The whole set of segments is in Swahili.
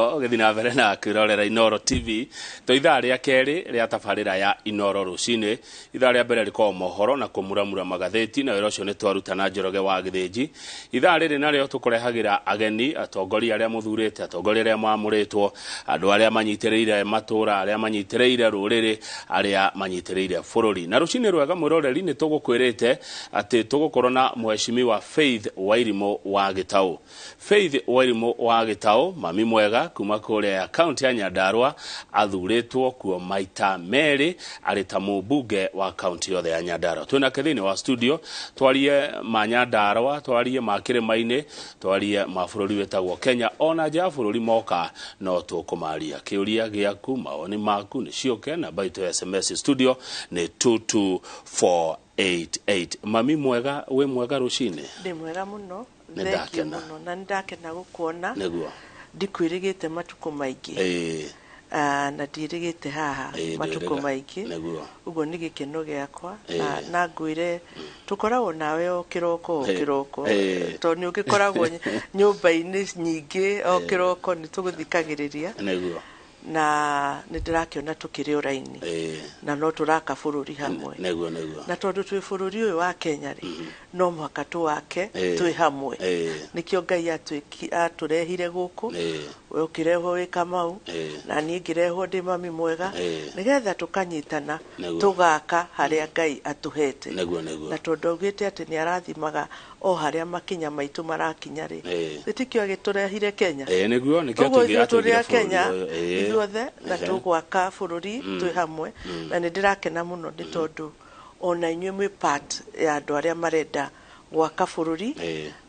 Githina mbere na kwirorera iNooro TV to ithaa ria keri ria tabarira ya iNooro Rũciinĩ. Ithaa ria mbere riko mohoro na kumuramura magatheti na wira ucio ni twaruta na Njoroge wa Githĩnji. Ithaa riri narĩo tukurehagira ageni, atongoria aria muthurite, atongoria aria maamuritwo, andu aria manyitĩrĩire matũũra, aria manyitĩrĩire rũrĩrĩ, aria manyitĩrĩire bũrũri. Na Rũciinĩ rwega mwiroreri ni tugukwirite ati tugukorwo na mheshimiwa Faith Wairimu wa Gĩtaũ. Faith Wairimu wa Gĩtaũ, mami mwega kuma kuria kaunti ya Nyandarua, athuritwo kuo maita meri ari ta mũmbunge wa kaunti yothe ya Nyandarua. Twina kethini wa studio twarie ma Nyandarua, twarie ma Kĩrĩma-inĩ, twarie ma bũrũri wetagwo Kenya, ona nja bũrũri moka no tukumaria. Kiuria giaku, maoni maku ni cioke na baito ya SMS studio ni 22488. Mami mwega, we mwega Rũciinĩ? Ndi mwega muno, ndakena muno na ndakena gukuona. Niguo Ndikwirigite matuko maingi. Na ndirigite haha matuko maingi. Ugo ni gikeno giakwa na ngwire tukoragwo nawe o kiroko to ni ugikoragwo nyumba-ini nyingi o kiroko ni tuguthikagiriria na nindirakiona tukiri uraini na no turaka bururi hamwe na tondu twi bururi uyu wa Kenya ri no mwaka tu wake twi hamwe nikio Ngai aturehire guku ukirehwo wi Kamau na ni ngirehwo ndi mami mwega nigetha tukanyitana tugaka haria Ngai atuhete na tondu augite ati ni arathimaga o haria makinya maitu marakinya ri itikio agiturehire Kenya niguo nikio tuthia Kenya ithuothe na tugwaka bururi twi hamwe na nindirakena muno ni tondu ona inyuĩ mwi part ya andu aria marenda gwaka bururi,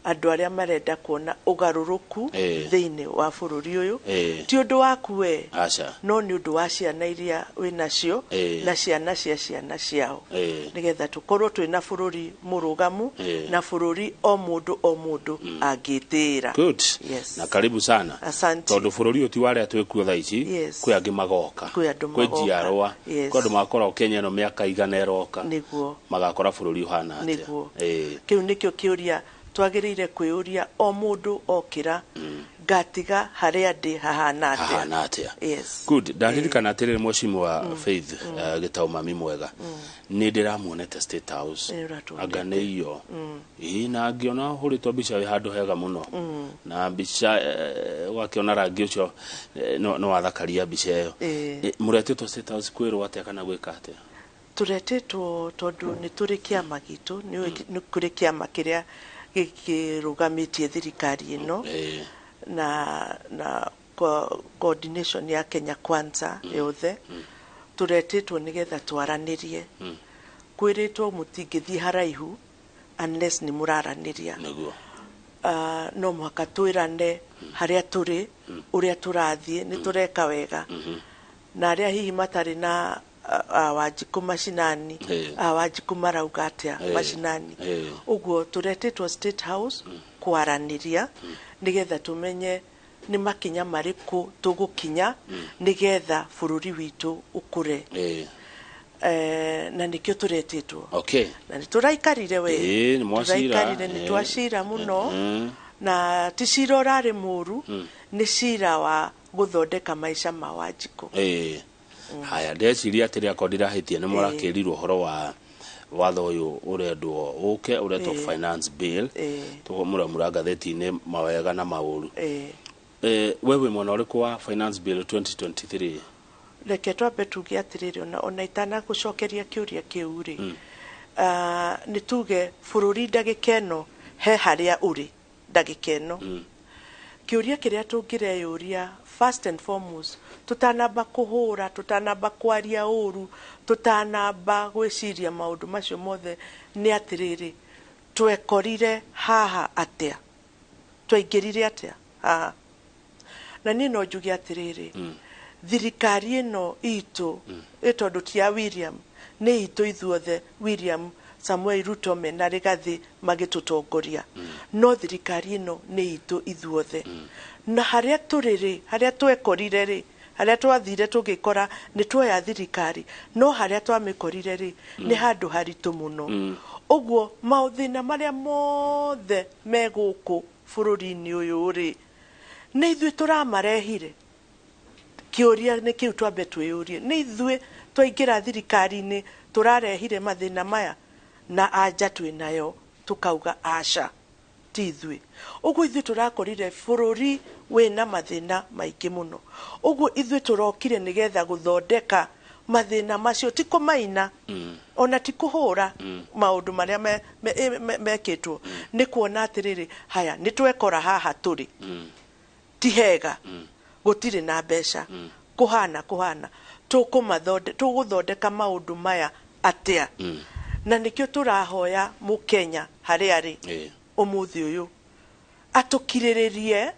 andu aria marenda kuona ugaruruku thiini wa bururi uyu ti undu waku we no ni undu wa ciana iria winacio na ciana cia ciana ciao nigetha tukorwo twina bururi murugamu na bururi o mundu angitira. Good. Yes. Na karibu sana. Asante. Tondu bururi uti waria twikuo thaa ici kwi angi magoka kwi njiarwa kwi andu makora Kenya no miaka igana eroka niguo magakora bururi uhana atia niguo kiu nikio kiuria twagirire kwiuria o mundu okira gatiga haria ndi hahana atia. Yes. Good. Ndaririkana atirire mheshimiwa Faith Gĩtaũ mami mwega ni ndiramuonete State House agane iyo na ngiona huritwo mbica wi handu hega muno na mbica wakiona rangi ucio no wathakaria mbica iyo muretetwo State House kwirwo atia kana gwika atia? Turetetwo tondu ni turi kiama gitu ni kuri kiama kiria gikirugamitie thirikari ino na coordination ya Kenya Kwanza yothe turetetwo nigetha twaranirie kwiritwo mutingithi haraihu unless ni muraraniria no mwaka twirane haria turi uria turathie ni tureka wega na aria hihi matari na Wanjiku mashinani Wanjiku marauga atia mashinani uguo turetetwo State House kwaraniria nigetha tumenye ni makinya mariku tugukinya nigetha bururi witu ukure na nikio turetetwo na ni turaikarire we turaikarire ni twacira muno na ticira urari muru ni cira wa guthondeka maisha ma Wanjiku haya ndeciria atiri akondira hitie ni murakirirwo horo wa watho uyu urendwo uke uretwo finance bill tuguramura gatheti-ini mawega na mauru wewe mwana uriku wa finance bill 2023 reke twambe tuge atiriri ona itana gucokeria kiuria kiu ri ni tuge bururi ndagikeno he haria uri ndagikeno kiuria kiria tungireyuria first and foremost tutanamba kuhura tutanamba kwaria uru tutanamba gwiciria maundu macio mothe ni atiriri twekorire haha atia twaingirire atia na ni no njugi atiriri thirikari ino itu itondu tia William ni itu ithuothe William Samuel Ruto mena Rigathi magitutongoria no thirikari ino ni itu ithuothe na haria turiri haria twekorire ri haria twathire tugikora ni twoya thirikari no haria twamikorire ri ni handu haritu muno uguo mauthina maria mothe meguku bururi-ini uyu ri nĩ ithuĩ tũramarehire kĩũria nĩ kĩu twambe twĩyũrie nĩ ithuĩ twaingĩra thirikari-inĩ tũrarehire mathĩna maya na anja twĩnayo tukauga aca ti ithuĩ ũguo ithuĩ tũrakorire bũrũri wĩna mathĩna maingĩ mũno ũguo ithuĩ tũrokire nĩgetha gũthondeka mathĩna macio ti kũmaina ona ti kũhũra maũndũ marĩa mekĩtwo nĩ kuona atĩrĩrĩ haya nĩ twekora haha tũrĩ ti hega gũtirĩ na mbeca kũhana tũgũthondeka maũndũ maya atĩa na nĩkĩo tũrahoya mũkenya harĩa arĩ ũmũthĩ ũyũ atũkirĩrĩrie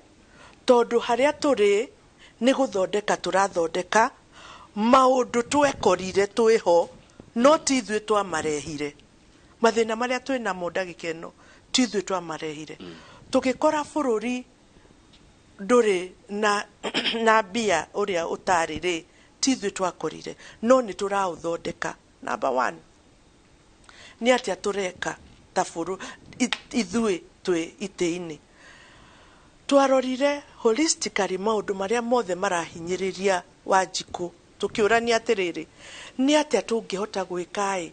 tondũ harĩa tũrĩ nĩ gũthondeka tũrathondeka maũndũ twekorire twĩho no ti ithuĩ twamarehire mathĩna marĩa twĩnamo ndagĩka ĩno ti ithuĩ twamarehire tũgĩkora bũrũri ndũrĩ na mbia ũrĩa ũtarĩ rĩ ti ithuĩ twakorire no nĩ tũraũthondeka number 1 nĩ atĩa tũreka ta bũrũri ithuĩ twĩ itĩ-inĩ twarorire holistically maũndũ marĩa mothe marahinyĩrĩria Wanjikũ tukĩũrania atĩrĩrĩ nĩ atĩa tũngĩhota gwĩka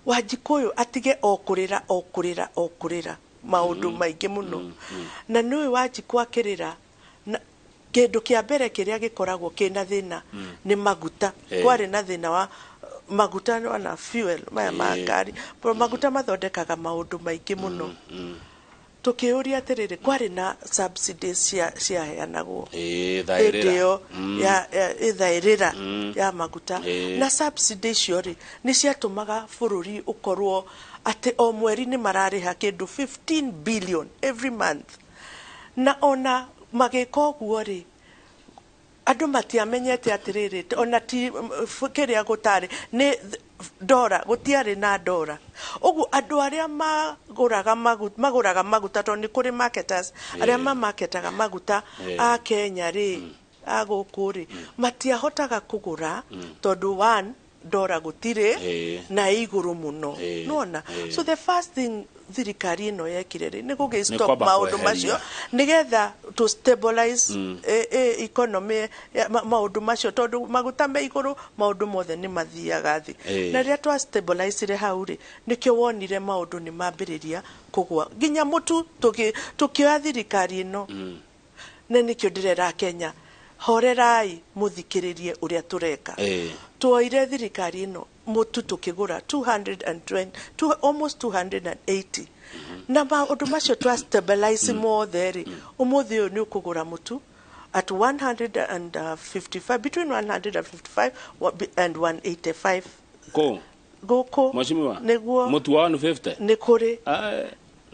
Wanjikũ ũyũ atige okũrĩra maũndũ maingĩ mũno na nĩ Wanjikũ akĩrĩra kĩndũ kĩa mbere kĩrĩa gĩkoragwo kĩna thĩna nĩ maguta kwarĩ na thĩna wa maguta na fuel maya ma ngari maguta mathondekaga maũndũ maingĩ mũno tukĩũria atĩrĩrĩ kwarĩ na subsidies ciaheanagwo hĩndĩ ĩyo ya ithaĩrĩra ya maguta na subsidy icio rĩ nĩ ciatũmaga bũrũri ũkorwo atĩ o mweri nĩ mararĩha kĩndũ 15 billion every month na ona magĩka ũguo rĩ andũ matiamenyete atĩrĩrĩ ona ti kĩrĩa gũtarĩ nĩ dora gũtiarĩ na dora ũguo andũ arĩa magũraga maguta tondũ nĩ kũrĩ marketers arĩa mamaketaga maguta a Kenya rĩ a gũkũ rĩ matiahotaga kũgũra tondũ 1 dora gũtirĩ na igũrũ mũno nona so the first thing thirikari ĩno yekire rĩ nĩ gũgĩstop maũndũ macio nĩgetha to stabilize economy maũndũ macio tondũ maguta me igũrũ maũndũ mothe nĩ mathiaga thĩ na rĩrĩa twa stabilize hau rĩ nĩkĩo wonire maũndũ nĩ mambĩrĩria kũgwa nginya mũtu tukĩoya thirikari ĩno na nĩkĩo ndĩrera Kenya horerai mũthikĩrĩrie ũrĩa tũreka tuoire thirikari ĩno mũtu tukĩgũra 220 almost 280 na maũndũ macio twa stabilize mothe rĩ ũmũthĩ ũyũ nĩ ũkũgũra mũtu at 155 between 155 and 185 gũkũ nĩguo mũtu wa 150 nĩ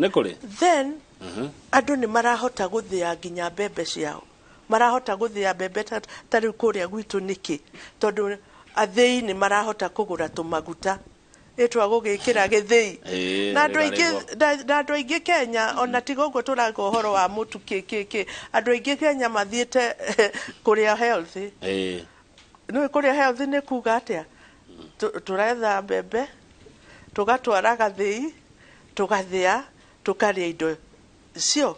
kũrĩ then andũ nĩ marahota gũthĩa nginya mbembe ciao marahota gũthĩa mbembe ta rĩu kũrĩa gwitũ nĩkĩ tondũ athĩi nĩ marahota kũgũra tũmaguta ĩtwa gũgĩkĩra gĩthĩi na andũ aingĩ Kenya ona tiga ũguo tũraga ũhoro wa mũtu andũ aingĩ Kenya mathiĩte kũrĩa health nĩ kũrĩa health nĩ kuga atĩa tũretha mbembe tũgatwara gathĩi tũgathĩa tũkarĩa indo icio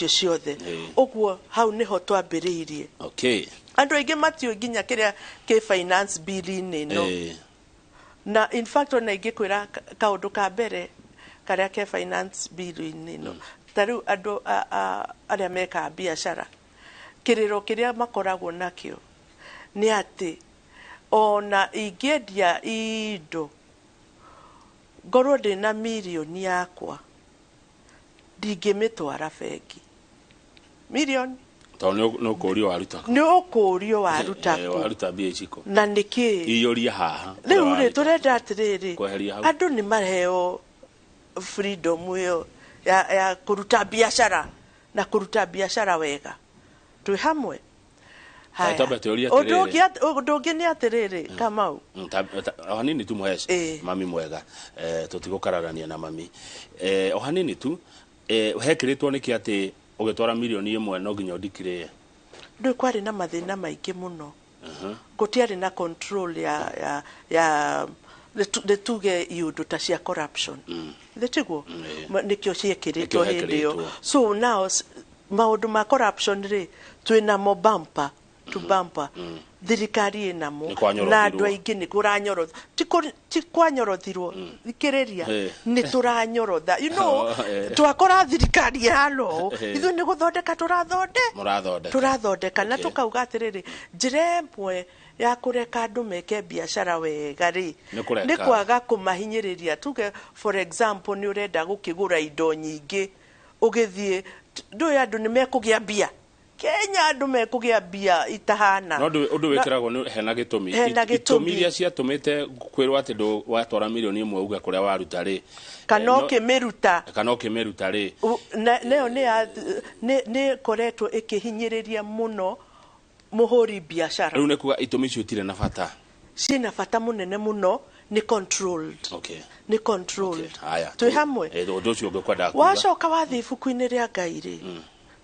ciothe ũguo hau niho twambĩrĩirie andũ aingĩ matiũ nginya kĩrĩa kĩ finance bill-inĩ ĩno na in fact ona ingĩkwĩra kaũndũ ka mbere karĩa ke finance bill-inĩ ĩno ta rĩu andũ arĩa mekaga biacara kĩrĩro kĩrĩa makoragwo nakĩo nĩ atĩ ona ingĩendia indo ngorwo ndĩna mirioni yakwa ndingĩmĩtwara bengi mirioni tondũ nĩ ũkũrio waruta mbia iciko na nĩkĩ iyũria haha rĩu rĩ tũrenda atĩrĩrĩ andũ nĩ mareheo freedom ĩyo ya kũruta biacara na kũruta biacara wega twĩ hamwe ũndũ ũngĩ nĩ atĩrĩrĩ Kamau o hanini tu mũhece mami mwega tũtigũkararania na mami o hanini tu hekĩrĩtwo nĩkĩ atĩ ũgĩtwara mirioni 1 no nginya ũndikire ndũ kwarĩ na mathĩna maingĩ mũno gũtiarĩ na control ya tuge iũndũ ta cia corruption tiguo nĩkĩo ciekĩrĩtwo hĩndĩ ĩyo so now maundu ma corruption ri twina mo bumper to bumper thirikari inamo na andu aingi ni kuranyorotha ti kwanyorothiruo thikiriria ni turanyorotha twakora thirikari yano ithu ni guthondeka turathondeka na tukauga atiriri njira imwe ya kureka andu meke biashara wega ri ni kwaga kumahinyiriria tuge for example ni urenda gukigura indo nyingi ugithie ndu andu ni mekugia bia Kenya andu mekugia bia itahana no undu wikiragwo ni hena gitumi iria ciatumite kwirwa ati ndu watwara milioni imwe uga kuria waruta ri kana ukimiruta ri neo ni koretwo ikihinyiriria muno muhuri biashara riu ne kuga itumi cio tire na bata sina bata munene muno ni controlled ni controlled twi hamwe undu ucio ngikwenda kuga wacoka wathi ibuku-ini ria Ngai ri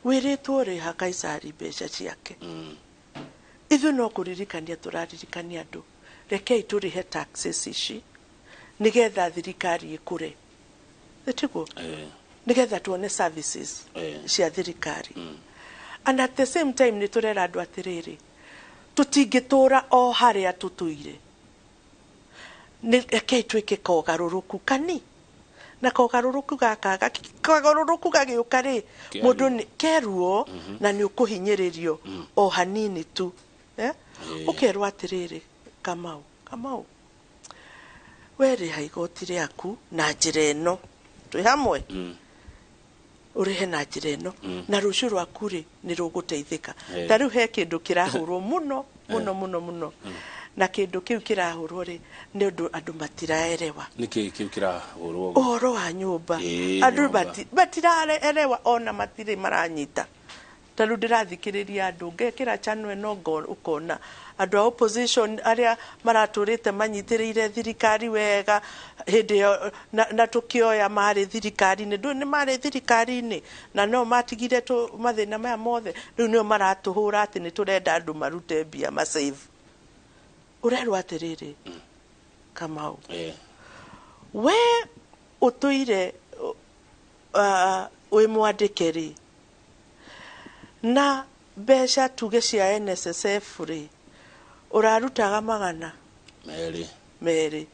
wiritwo ri ha Kaisari mbeca ciake ithu no kuririkania turaririkania andu rekei turihe taxes ici nigetha thirikari ikure etiguo nigetha tuone services cia thirikari and at the same time ni turera andu atiriri tutingitura o haria tutuire rekei twike kogaruruku kani na kogaruruku gagiuka ri mundu ni keruo na ni ukuhinyiririo o hanini tu ukerwa atiriri Kamau weri haigoti riaku na njira ino twi hamwe urihe na njira ino na rucio rwaku ri ni ruguteithika ta riu he kindu kirahurwo muno na kindu kiu kirahurwo ri ni undu andu matiraerewa niki kiu kirahurwo uhoro wa nyumba andu matiraerewa ona matire maranyita ta riu ndirathikiriria andu ngekira channel eno ukona andu a opposition aria maraturite manyitiriire thirikari wega hindi na tukioya mari thirikari ni mari thirikari ni na no matigire tu mathina maya mothe riu ni maratuhura ati ni turenda andu marute bia ma save urerwa atiriri Kamau we utuire we mwandikeri na mbeca tuge cia NSSF ri urarutaga magana meri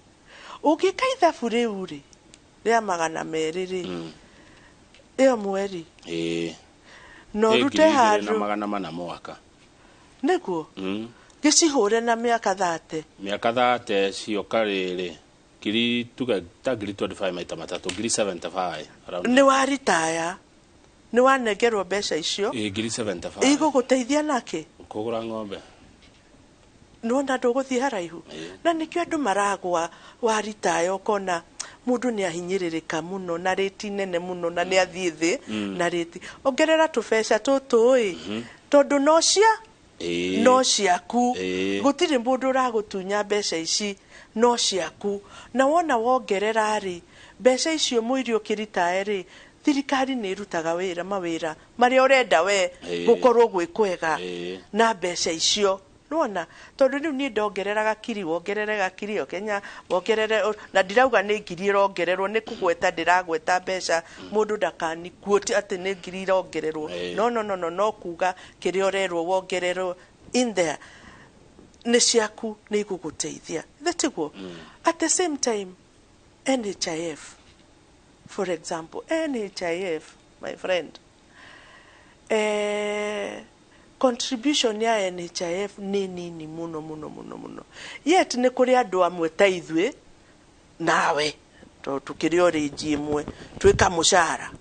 ukikaitha buriu ri ria magana meri ri iyo mweri no rute haru na magana mana mwaka niguo gicihure na miaka 30 cioka riri kiri tuga ta giri 25 maita matatu giri 75 ni waritaya ni wanegerwo mbeca icio giri 75 iguguteithia naki kugura ng'ombe nona nduguthie haraihu na nikio andu maragwa waritaya ukona mundu ni ahinyiririka muno na reti nene muno na ni athie thi na reti ongerera tubeca tutui tondu no ciaku gutiri mundu ragutunya mbeca ici no ciaku na wona wongerera ri mbeca icio muiri ukiritae ri thirikari ni irutaga wira mawira maria urenda we gukorwo gwikwega na mbeca icio nona tondu riu ni ndongerera gakiri wongerere gakiri Kenya wongerere na ndirauga ni ngiri irongererwo ni kugweta ndiragweta mbeca mundu ndakani quote ati ni ngiri irongererwo no kuga kiri orerwo wongererwo in there ni ciaku ni iguguteithia thatiguo at the same time NHIF for example NHIF my friend contribution ya NHIF ni nini muno yet ni kuri andu amwe ta ithwe nawe to tukiri oriji imwe twika mushara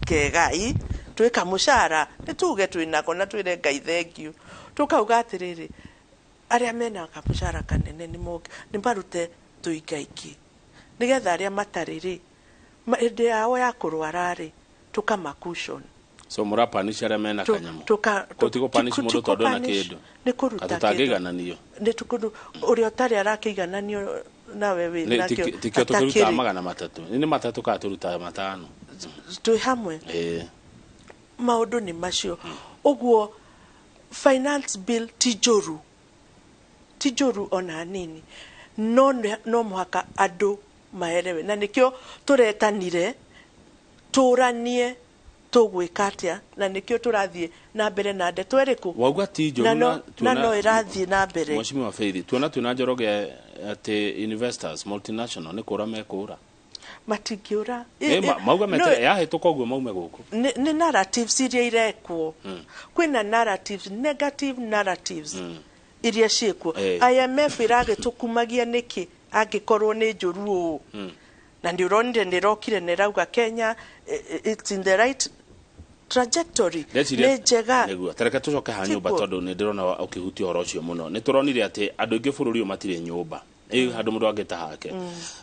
kegai twika mushara nituge twinako na twire Ngai thank you tukauga atiriri aria mena kamushara kanene ni marute tuingaiki nigetha aria matariri ende yao ya kurwara ri tukamakushon so murapanisha aria mena kanyamu tutigo panish mundu tondu na kindu ni kuruta tutagigananio ni tukundu uria tari arakigananio nawe we nakio tikio tukiruta magana matatu ni matatu ka turuta matano twi hamwe maundu ni macio uguo finance bill tijoru ona nini no muhaka andu maelewe na nikio turetanire turanie tũgwĩka atĩa na nĩkĩo tũrathiĩ na mbere na ndeto ĩrĩkũ wauga ti njũru na no ĩrathiĩ na mbere. Mheshimiwa Faith, tuona twĩna Njoroge ati investors multinational nĩ kũra mekũra matingĩũra mauga metere yahĩtũka ũguo maume gũkũ nĩ narratives iria irekwo kwĩna narratives, negative narratives iria ciĩkuo. IMF ĩragĩtũkumagia nĩkĩ angĩkorwo nĩ njũru ũũ na nĩ ũronire nĩ rokire nĩ rauga Kenya it's in the right trajectory nĩ njega. Nĩguo tareke tũcoke ha nyũmba tondũ nĩ ndĩrona ũkĩhutia ũhoro ũcio mũno. Nĩ tũronire atĩ andũ aingĩ bũrũri ũyũ matirĩ nyũmba handũ mũndũ angĩta hake.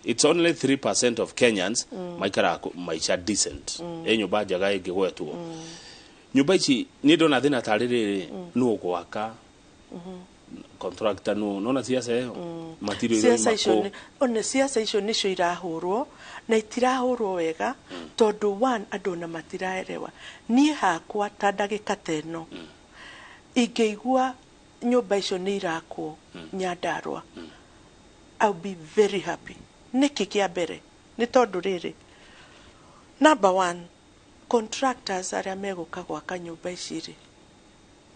It's only 3% of Kenyans maikaraga maisha decent nyũmba njega ĩngĩgwetwo. Nyũmba ici nĩ ndona thĩna tarĩ rĩrĩ nũ gwaka contractor nona siasa ĩyo material siasa icio one siasa icio nicio irahũrwo na itirahũrwo wega tondũ one andũ na matiraerewa. Niĩ hakwa ta ndagĩka teno ingĩigua nyũmba icio nĩ irakwo Nyandarua I'll be very happy. Nĩkĩ kĩa mbere nĩ tondũ rĩrĩ number one contractors arĩa megũka gwaka nyũmba ici rĩ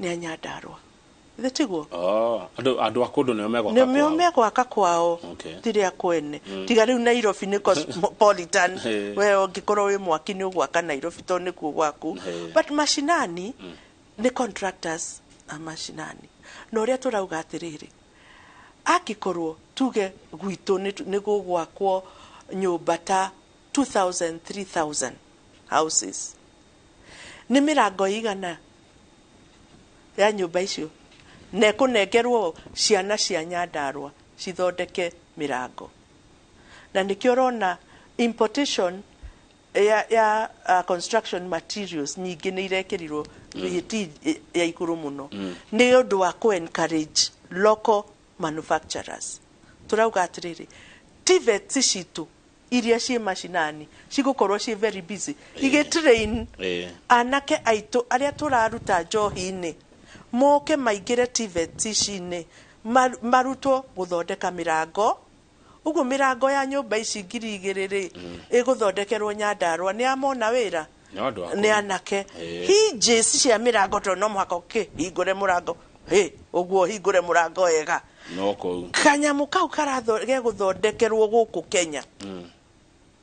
nĩ a Nyandarua tiguo andũ akũndũ nĩo megwaka kwao tiria kwene tiga rĩu Nairobi nĩ cosmopolitan we ũngĩkorwo wĩ mwaki nĩ ũgwaka Nairobi to nĩkuo gwaku but mashinani nĩ contractors a mashinani. Na ũrĩa tũrauga atĩrĩrĩ angĩkorwo tuge gwitũ nĩ gũgwakwo nyũmba ta 2000 3000 houses nĩ mĩrango igana ya nyũmba icio na kũnengerwo ciana cia Nyandarua cithondeke mĩrango. Na nĩkĩo ũrona importation ya construction materials nyingĩ nĩ irekĩrirwo ya igũrũ mũno nĩ ũndũ wa encourage local manufacturers. Tũrauga atĩrĩrĩ TVET citũ iria ciĩ mashinani cigũkorwo ciĩ very busy igĩtrain anake aitũ arĩa tũraruta njohi-inĩ moke maingĩre TVET ici-inĩ marutwo gũthondeka mĩrango. Ũguo mĩrango ya nyũmba ici 2,000 ĩgũthondekerwo Nyandarua nĩ amona wĩra nĩ anake hinges cia mĩrango to no mũhaka hingũre mũrango ũguo hingũre mũrango wega kanyamu kau gegũthondekerwo gũkũ Kenya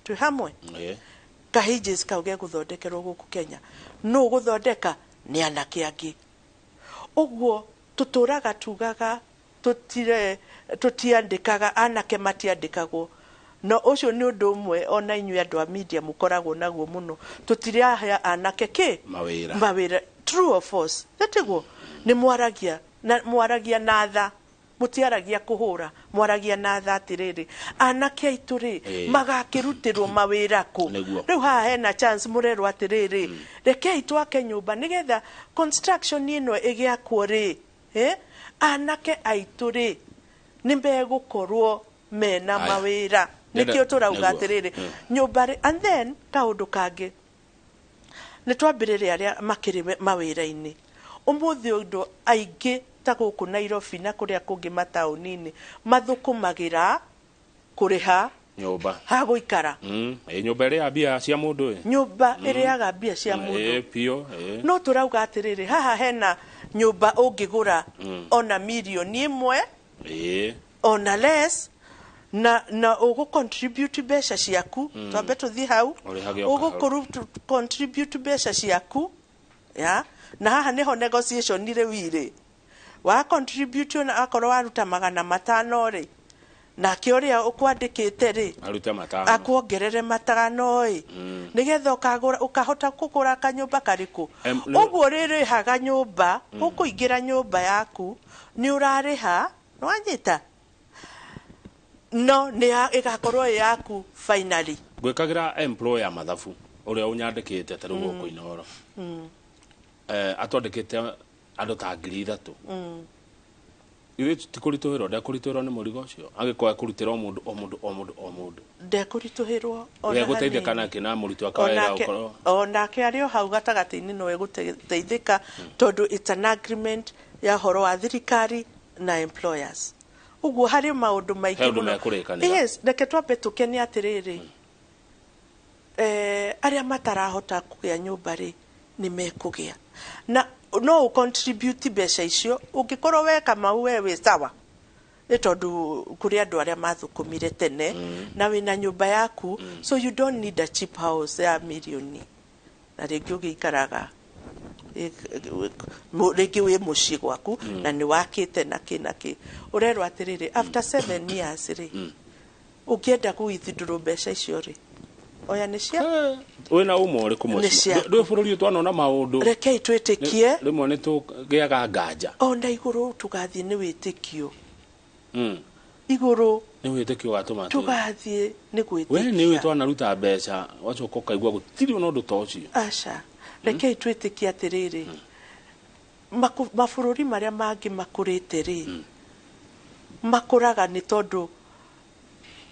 twĩ hamwe kahinges kau gegũthondekerwo gũkũ Kenya no gũthondeka nĩ anake angĩ. Ũguo tũtũraga tugaga tũtiandĩkaga anake matiandĩkagwo no ũcio nĩ ũndũ ũmwe ona inyuĩ andũ a media mũkoragwo naguo mũno tũtirahea anake mawĩra. True or false tiguo nĩ mwaragia na tha mutiaragia kuhura mwaragia na tha atĩrĩrĩ anake aitũ rĩ magakĩrutĩrwo mawĩra kũ. Rĩu haha hena chance mũrerwo atĩrĩrĩ rekei twake nyũmba nĩgetha construction ĩno ĩgĩakwo rĩ anake aitũ rĩ nĩ megũkorwo mena mawĩra. Nĩkĩo tũrauga atĩrĩrĩ nyũmba rĩ. And then kaũndũ kangĩ nĩ twambĩrĩria arĩa makĩrĩ mawĩra-inĩ ũmũthĩ ũndũ aingĩ ta gũkũ Nairobi na kũrĩa kũngĩ mataũni-inĩ mathũkũmagĩra kũrĩha nyũmba ha gũikara nyũmba ĩrĩa mbia cia mũndũ nyũmba ĩrĩaga mbia cia mũndũ no tũrauga atĩrĩrĩ haha hena nyũmba ũngĩgũra ona mirioni 1 ona less na ũgũ contribute mbeca ciaku twambe tũthiĩ hau ũgũ contribute mbeca ciaku na haha nĩho negotiation rĩu irĩ wa contribute na akorwo waruta 500 rĩ nake ũrĩa ũkwandĩkĩte rĩ akuongerere 500 nĩgetha ũkahota kũgũra kanyũmba karĩkũ. Ũguo rĩrĩhaga nyũmba ũkũingĩra nyũmba yaku nĩ ũrarĩha wanyita no nĩ ĩgakorwo yaku finally. Gwĩkagĩra employer mathabu ũrĩa ũnyandĩkĩte ta rĩu gũkũ iNooro atwandĩkĩte andũ ta 3,000 ithuĩ tikũritũhĩrwo ndekũritũhĩrwo nĩ mũrigo ũcio angĩkorwo ekũrutĩra o mũndũ ndekũritũhĩrwo gũteithĩka nake na mũritũ akawĩra ũkorwo onake arĩ o hau gatagatĩ-inĩ no egũteithĩka tondũ it's an agreement ya horo wa thirikari na employers. Ũguo harĩ maũndũ maingĩ mũno. Yes, reke twambe tũkene atĩrĩrĩ arĩa matarahota kũgĩa nyũmba rĩ nĩ mekũgĩa na no contribute mbeca icio ũngĩkorwo weka mau we sawa nĩ tondũ kũrĩ andũ arĩa mathũkũmire tene na wĩna nyũmba yaku so you don't need a cheap house ya milioni na rĩngĩ ũgĩikaraga rĩngĩ wĩ mũciĩ gwaku na nĩ wakĩte na kĩ ũrerwo atĩrĩrĩ after 7 years rĩ ũngĩenda gũithindũrwo mbeca icio rĩ oya nĩ cia wĩna ũmwe ũrĩkũ mũciĩ ndũĩ bũrũri twanona maũndũ rekei twĩtĩkie rĩmwe nĩ tũgĩaga nganja ona igũrũ tũgathiĩ nĩ wĩtĩkio igũrũ nĩ wĩtĩkio watũma tũgathiĩ nĩ gwĩtĩkia we nĩ wĩ twanaruta mbeca wacoka ũkaigua gũtirĩ ona ũndũ ta ũcio aca rekei twĩtĩkie atĩrĩrĩ mabũrũri marĩa mangĩ makũrĩte rĩ makũraga nĩ tondũ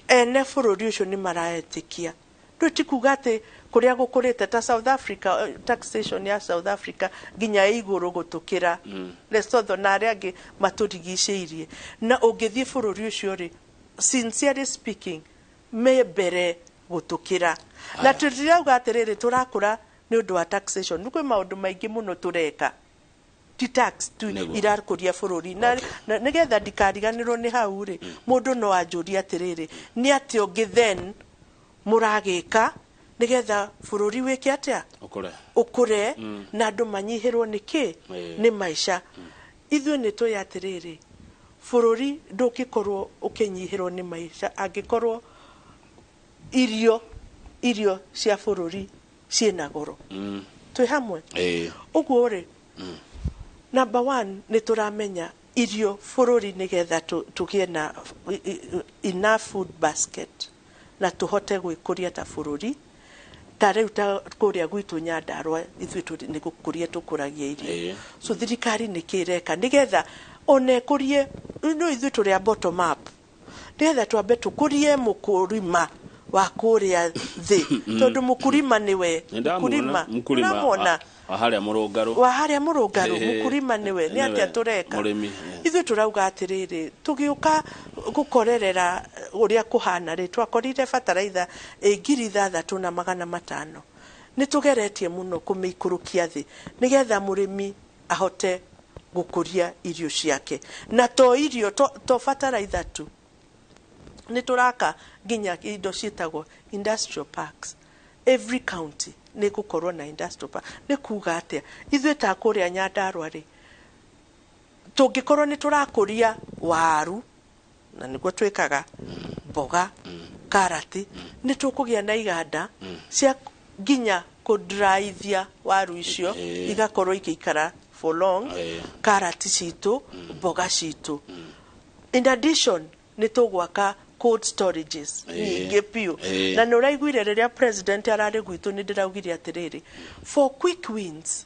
ene bũrũri ũcio nĩ maraetĩkia ndũti kuga atĩ kũrĩa gũkũrĩte ta South Africa taxation ya South Africa nginya igũrũ gũtũkĩra Lesotho na arĩa angĩ matũrigicĩirie na ũngĩthiĩ bũrũri ũcio rĩ sincerely speaking me mbere gũtũkĩra na tũtirauga atĩrĩrĩ tũrakũra nĩ ũndũ wa taxation nĩ kwĩ maũndũ maingĩ mũno tũreka ti tax tu irakũria bũrũri na nĩgetha ndikariganĩrwo nĩ hau rĩ mũndũ no anjũrie atĩrĩrĩ nĩ atĩ ũngĩ then mũragĩka nĩgetha bũrũri wĩke atĩa ũkũre na andũ manyihĩrwo nĩkĩ nĩ maica ithuĩ nĩ tũĩ atĩrĩrĩ bũrũri ndũngĩkorwo ũkĩnyihĩrwo nĩ maica angĩkorwo irio cia bũrũri ciĩna goro twĩ hamwe ũguo rĩ number 1 nĩ tũramenya irio bũrũri nĩgetha tũgĩe na enough food basket na tũhote gwĩkũria ta bũrũri ta rĩu ta kũrĩa gwitũ Nyandarua ithuĩ nĩ gũkũria tũkũragia irio so thirikari nĩ kĩreka nĩgetha ona ĩkũrie ithuĩ tũrĩa bottom up nĩgetha twambe tũkũrie mũkũrima wa kũrĩa thĩ tondũ mũkũrima nĩwe mũkũrima wa harĩa mũrũngarũ mũkũrima nĩwe nĩ atĩa tũreka ithuĩ tũrauga atĩrĩrĩ tũgĩũka gũkorerera ũrĩa kũhana rĩ twakorire bataraitha 3,500 nĩ tũgeretie mũno kũmĩikũrũkia thĩ nĩgetha mũrĩmi ahote gũkũria irio ciake na to irio to bataraitha tu nĩ tũraka nginya indo ciĩtagwo industrial parks every county nĩ gũkorwo na industrial park nĩ kuga atĩa ithuĩ ta kũrĩa Nyandarua rĩ tũngĩkorwo nĩ tũrakũria waru na nĩguo twĩkaga mboga karati nĩ tũkũgĩa na iganda cia nginya kũdraithia waru icio igakorwo igĩikara for long karati citũ mboga citũ in addition nĩ tũgwaka cold storages nyingĩ piũ na nĩ ũraiguire rĩrĩa president ararĩ gwitũ nĩ ndĩraugire atĩrĩrĩ for quick wins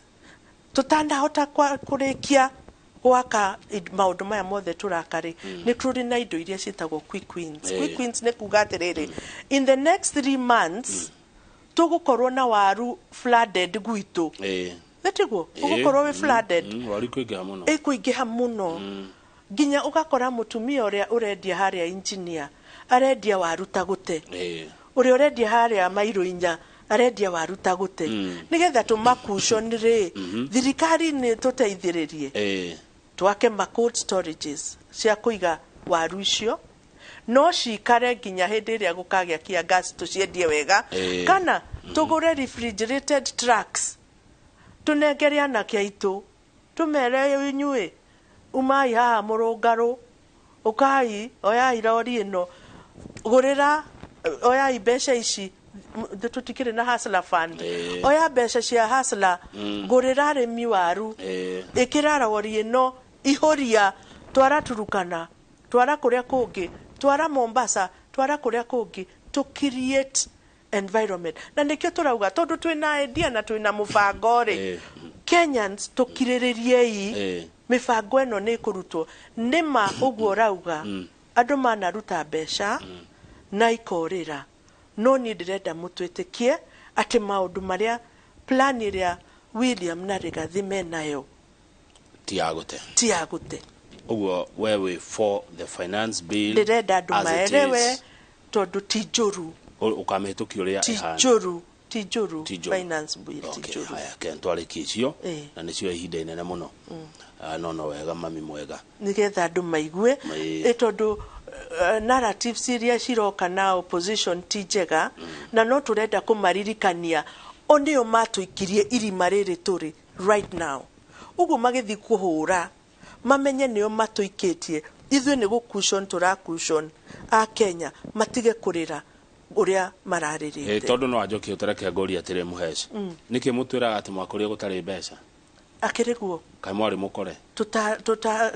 tũtanahota kũrĩkia gwaka maũndũ maya mothe tũrakarĩ nĩ tũrĩ na indo iria ciĩtagwo quick wins quick wins nĩ kuga atĩrĩrĩ in the next 3 months tũgũkorwo na waru flooded gwitũ tiguo ũgũkorwo wĩ flooded ĩkũingĩha mũno nginya ũgakora mũtumia ũrĩa ũrendia harĩa engineer arendia waru ta gũte ũrĩa ũrendia harĩa Mairũ-inya arendia waru ta gũte nĩgetha tũmakushoni rĩ thirikari nĩ tũteithĩrĩrie twake ma cold storages cia kũiga waru icio no cikare nginya hĩndĩ ĩrĩa gũkagĩa kia gas tũciendie wega kana tũgũre refrigerated trucks tũnengere anake aitũ tũmere inyuĩ umai haha mũrũngarũ ũkai oyai rori ĩno gũrĩra oyai mbeca ici tũtikĩrĩ na hustler fund oya mbeca cia hustler gũrĩra arĩmi waru ĩkĩra rori ĩno ihũria twara Turukana twara kũrĩa kũngĩ twara Mombasa twara kũrĩa kũngĩ to create environment na nĩkĩo tũrauga tondũ twĩna idea na twĩna mũbango rĩ Kenyans tũkirĩrĩriei mibango ĩno nĩ kũrutwo nĩma ũguo rauga andũ manaruta mbeca na ikorĩra no niĩ ndĩrenda mũtwĩtĩkie atĩ maũndũ marĩa plan ĩrĩa William na Rigathi menayo tiagũte ũguo wewe for the finance bill ndĩrenda andũ maerewe tondũ ti njũru ukamehĩtũkia ũrĩa ihana tijuru finance bill tijuru haya kentwari kicio na nicio ihinda inene muno no wega mami mwega nigetha andu maigue tondu narrative iria ciroka na opposition ti njega na no turenda kumaririkania onio matuikirie irima riri turi right now uguo magithi kuhura mamenye nio matuikitie ithuĩ nĩ gũkushon tũrakushon a Kenya matige kurira uria mararĩrĩte tondu no ajoki utareke ngori atire muheci niki mutwiraga ati mwakuria gutari mbeca akiriguo kai mwari mukore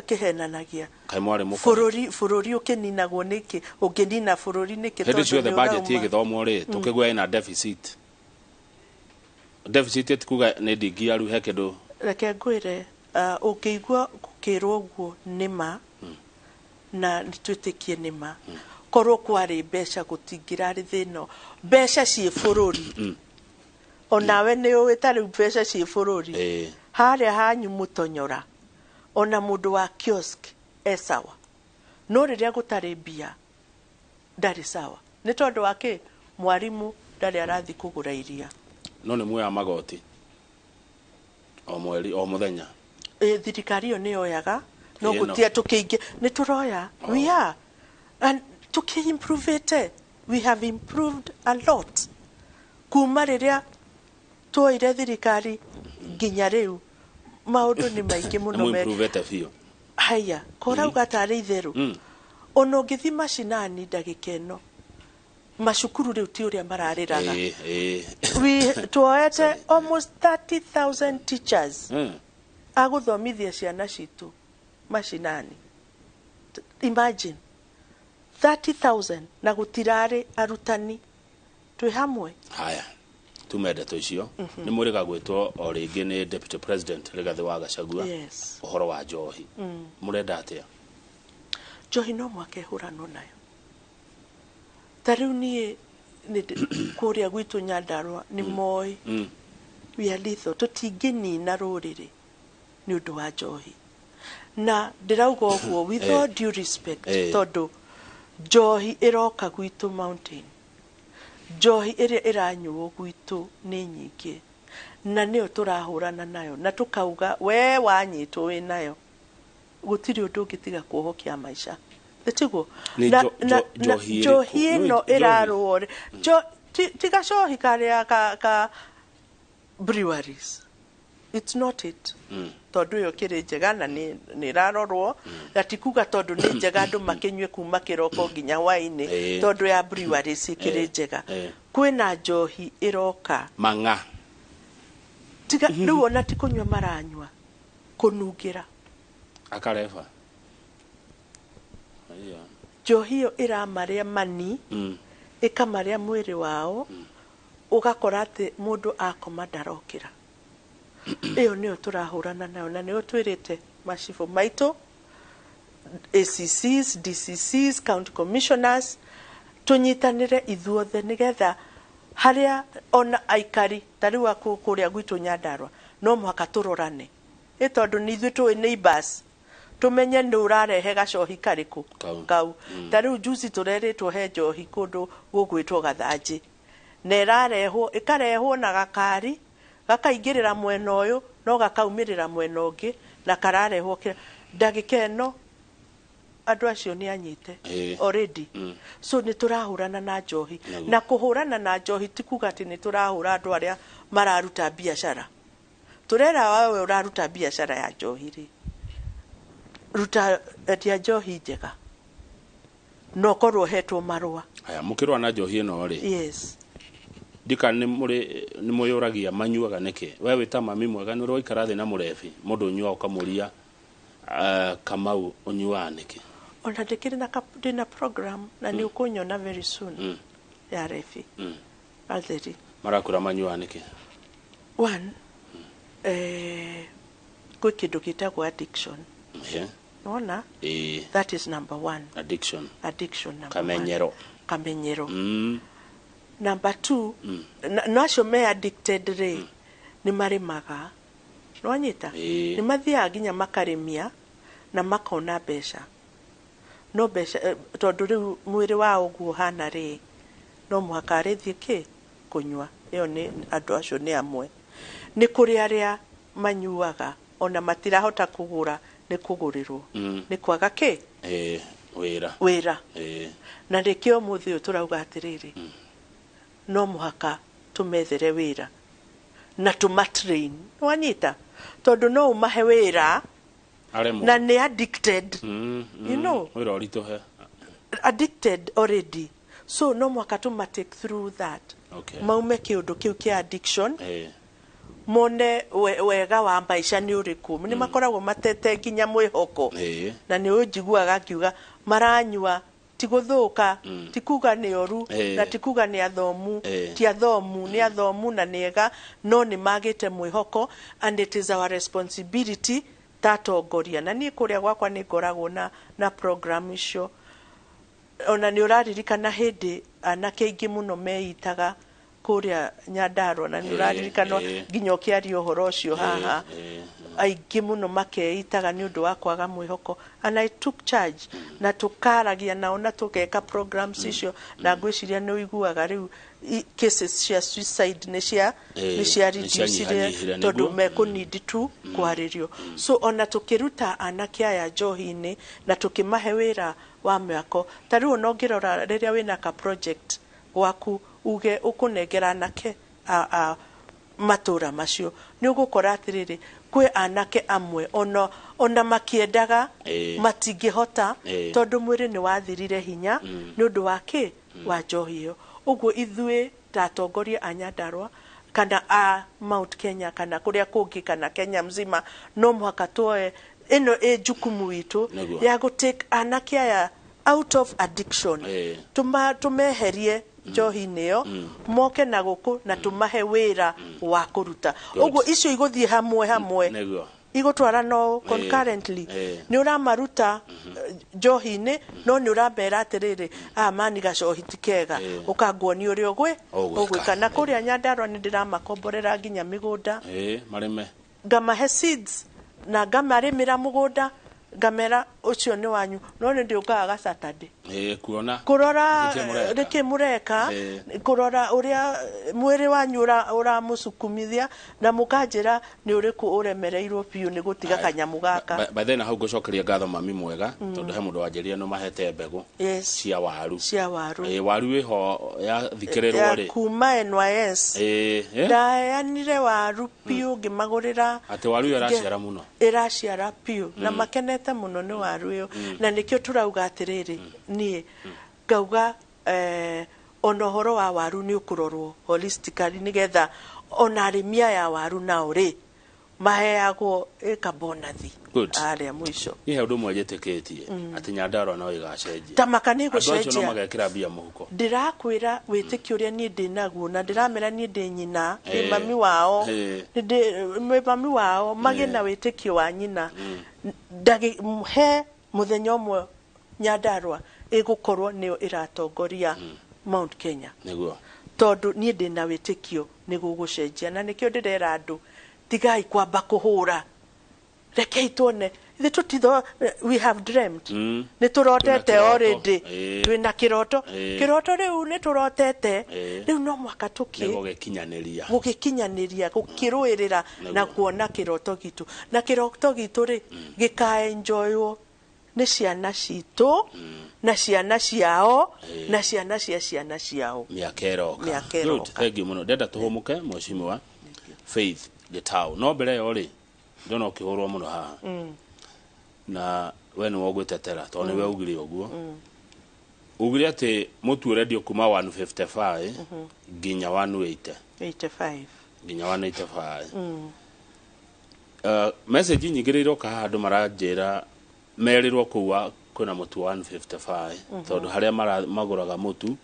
kihenanagia kai mwari mukore bururi ukininagwo niki unginina bururi niki tondu ciothe budget igithomwo ri tukigwa ina deficit etikuga ni ndingi aru he kindu reke ngwire ukigwa gukirwo uguo nima na nitwitikie nima korwo kwari mbeca gutingirari thino mbeca cie bururi onawe ni witari mbeca cie bururi haria hanyu mutonyora ona mundu wa kiosk esawa no riria gutari mbia ndari sawa ni tondu wake mwarimu ndari arathi kugura iria no ni muya magoti o mweri o muthenya thirikari yo ni yoyaga no gutia tukinge ni turoya we are and improve it. We have improved a lot kuma riria tuoire thirikari nginya riu maundu ni maingi muno me improve it fio haya korauga tari itheru ono ngithi mashinani ndagika ino mashukuru riu ti uria marariraga we tuoete almost 30,000 teachers aguthomithia ciana citu mashinani imagine 30,000 na gutirari arutani twi hamwe haya tumende to icio ni muriga gwitwo o ringi ni deputy president Rigathi wa Gachagua uhoro wa njohi murenda atia njohi no mwake hurano nayo tariu ni kuria gwitu Nyandarua ni moi we are lethal tutinginina ruriri ni undu wa njohi na ndirauga uguo with all due respect tondu njohi iroka gwitu mountain njohi iria iranyuo gwitu ni nyingi na niyo turahurana nayo na tukauga we wanyitwo wi nayo gutiri undu ngitiga kuhokia maisha etiguo njohi no iraruore tiga cohi karia ka breweries it's not it tondu yo kiri njega na ni rarorwo gatikuga tondu ni njega andu makinywe kuma kiroko nginya waini tondu ya breweries kiri njega kwina njohi iroka manga tiga riu ona tikunywa maranywa kunungira akareva njohi yo iramaria mani ikamaria mwiri wao ugakora ati mundu akoma ndarokira iyo niyo turahurana nayo na niyo twirite mashifu maitu ACCs, DCCs, county commissioners tunyitanire ithuothe nigetha haria ona aikari tariwa kuria gwitu Nyandarua no mwaka turorane itondu ni ithu twi neighbors tumenye ni urarehe gacohi kariku kau tariu juici tureritwo he njohi kundu gugwitwo Gathanji na ikarehwo na gakari gakaingirira mwena uyu no gakaumirira mwena ungi na kararehwo ndagika ino andu acio ni anyite already so ni turahurana na njohi na kuhurana na njohi tikuga ati ni turahura andu aria mararuta biashara turera wawe uraruta biashara ya njohi ri ruta etia njohi njega no korwo hetwo marua haya mukirwa na njohi ino ri yes dika ni muyuragia manyuaga niki we wita mami mwega ni roikara thi na murefi mundu nyua ukamuria Kamau unyua niki ona ndikiri na program na ni ukunyona very soon ya refi altheri marakura manyua niki one kwa kindu kitagwo addiction ona that is number 1 addiction number kamenyero number 2 nacio me addicted re ni marimaga no anyita ni mathia ginya makarimia na makona besha no besha tondu riu mwiri wa uguo hana ri no muhaka rithie ki kunywa ĩyo nĩ andũ acio nĩ amwe. Nĩ kũrĩ arĩa manyuaga ona matirahota kũgũra nĩ kũgũrĩrwo nĩ kwaga kĩ wĩra na rĩkĩo ũmũthĩ ũyũ tũrauga atĩrĩrĩ no mũhaka tũmethere wĩra na tũmatrain wanyita tondũ no ũmahe wĩra na nĩ addicted you know addicted already so no mwaka tũmatake through that maume kĩũndũ kĩu kĩa addiction mone wega wa maica nĩ ũrĩkũ nĩ makoragwo matete nginya mwĩhoko na nĩ ũnjiguaga akiuga maranyua ti gũthũka ti kuga nĩ oru na ti kuga nĩ athomu ti athomu nĩ athomu na nĩega no nĩ magĩte mwĩhoko and it is our responsibility tatongoria na niĩ kũrĩa gwakwa nĩ ngoragwo na program icio ona nĩ ũraririkana hĩndĩ anake aingĩ mũno meitaga kũrĩa Nyandarua na nĩ ũraririkana nginya ũkĩaria ũhoro ũcio haha aingĩ mũno makeitaga nĩ ũndũ wa kwaga mwĩhoko and I took charge na tũkaragia nao na tũgeka programs icio na ngwĩciria nĩ ũiguaga rĩu cases cia suicide nĩ cia reducire tondũ mekũnindi tu kwarĩrio so ona tũkĩruta anake aya njohi-inĩ na tũkĩmahe wĩra wa mĩako ta rĩu no ngĩrora rĩrĩa wĩna ka project gwaku uge ũkũnengera anake matũũra macio nĩ ũgũkora atĩrĩrĩ kwĩ anake amwe ona makĩendaga matingĩhota tondũ mwĩrĩ nĩ wathirire hinya nĩ ũndũ wa kĩ wa njohi ĩyo ũguo ithuĩ tatongoria a Nyandarua kana a Mount Kenya kana kũrĩa kũngĩ kana Kenya mzima no mũhaka tuoe ĩno jukumu witũ ya gũtake anake aya out of addiction tũmeherie njohi-inĩ ĩyo moke na gũkũ na tũmahe wĩra wa kũruta ũguo icio igũthiĩ hamwe igũtwara no concurrently nĩ ũramaruta njohi-inĩ no nĩ ũrambera atĩrĩrĩ mani gacohi ti kega ũkanguonia ũrĩa ũgwĩka na kũrĩa Nyandarua nĩ ndĩramakomborera nginya mĩgũnda ngamahe seeds na ngamarĩmĩra mũgũnda ngamera ũcio nĩ wanyu no nĩ ndĩũkaga ga Saturday kũrora rĩkĩ mũreka kũrora ũrĩa mwĩrĩ wanyu ũramũsukumithia na mũkanjĩra nĩ ũrĩkũ ũremereirwo biũ nĩ gũtiga kanyamũ gaka by then hau ngũcokeria ngatho mami mwega tondũ he mũndũ wanjĩrĩria no mahete mbegũ cia waru waru ĩho yathikĩrĩrwo rĩ kuma NYS ndaheanire waru biũ ngĩmagũrĩra atĩ waru ĩraciara mũno ĩraciara biũ na makenete mũno nĩ waru ĩyo na nĩkĩo turauga atĩrĩrĩ niĩ ngauga ona ũhoro wa waru nĩ ũkũrorwo holistically nĩgetha ona arĩmi aya waru nao rĩ maheagwo ĩkabonathi arĩa mũico niĩ he ũndũ ũmwe njĩtĩkĩtie atĩ Nyandarua no ĩgacenjia tamaka nĩ gũcenjia no magekĩra mbia mũhuko ndĩrakwĩra wĩtĩkio ũrĩa niĩ ndĩ naguo na ndĩramera niĩ ndĩ nyina ndĩ mami wao ndĩ mami wao magĩ na wĩtĩkio wa nyina he mũthenya ũmwe Nyandarua ĩgũkorwo nĩyo ĩratongoria Mount Kenya nĩguo tondũ niĩ ndĩ na wĩtĩkio nĩ gũgũcenjia na nĩkĩo ndĩrera andũ tigai kwamba kũhũra rekei tuone ithe tutitho we have dreamt nĩ tũrotete already twĩna kĩroto rĩu nĩ tũrotete rĩu no mwaka gũgĩkinyanĩria gũkĩrũĩrĩra na kuona kĩroto gitu na kĩroto gitu rĩ gĩkaenjoywo nĩ ciana citũ na ciana ciao na ciana cia ciana ciao mĩaka ĩroka thank you mũno ndenda tũhũmũke mheshimiwa Faith Gitau no mbere yo rĩ ndona ũkĩhũrwo mũno haha na we nĩ wogwĩtetera tondũ nĩwe ugire ũguo ugire atĩ mũtu ũrendio kuma 155 nginya 185 nginya 185 message nyingĩ iroka haha andũ maranjĩra merirwo kuwa kwĩna mũtu wa 155 tondũ harĩa magũraga mũtu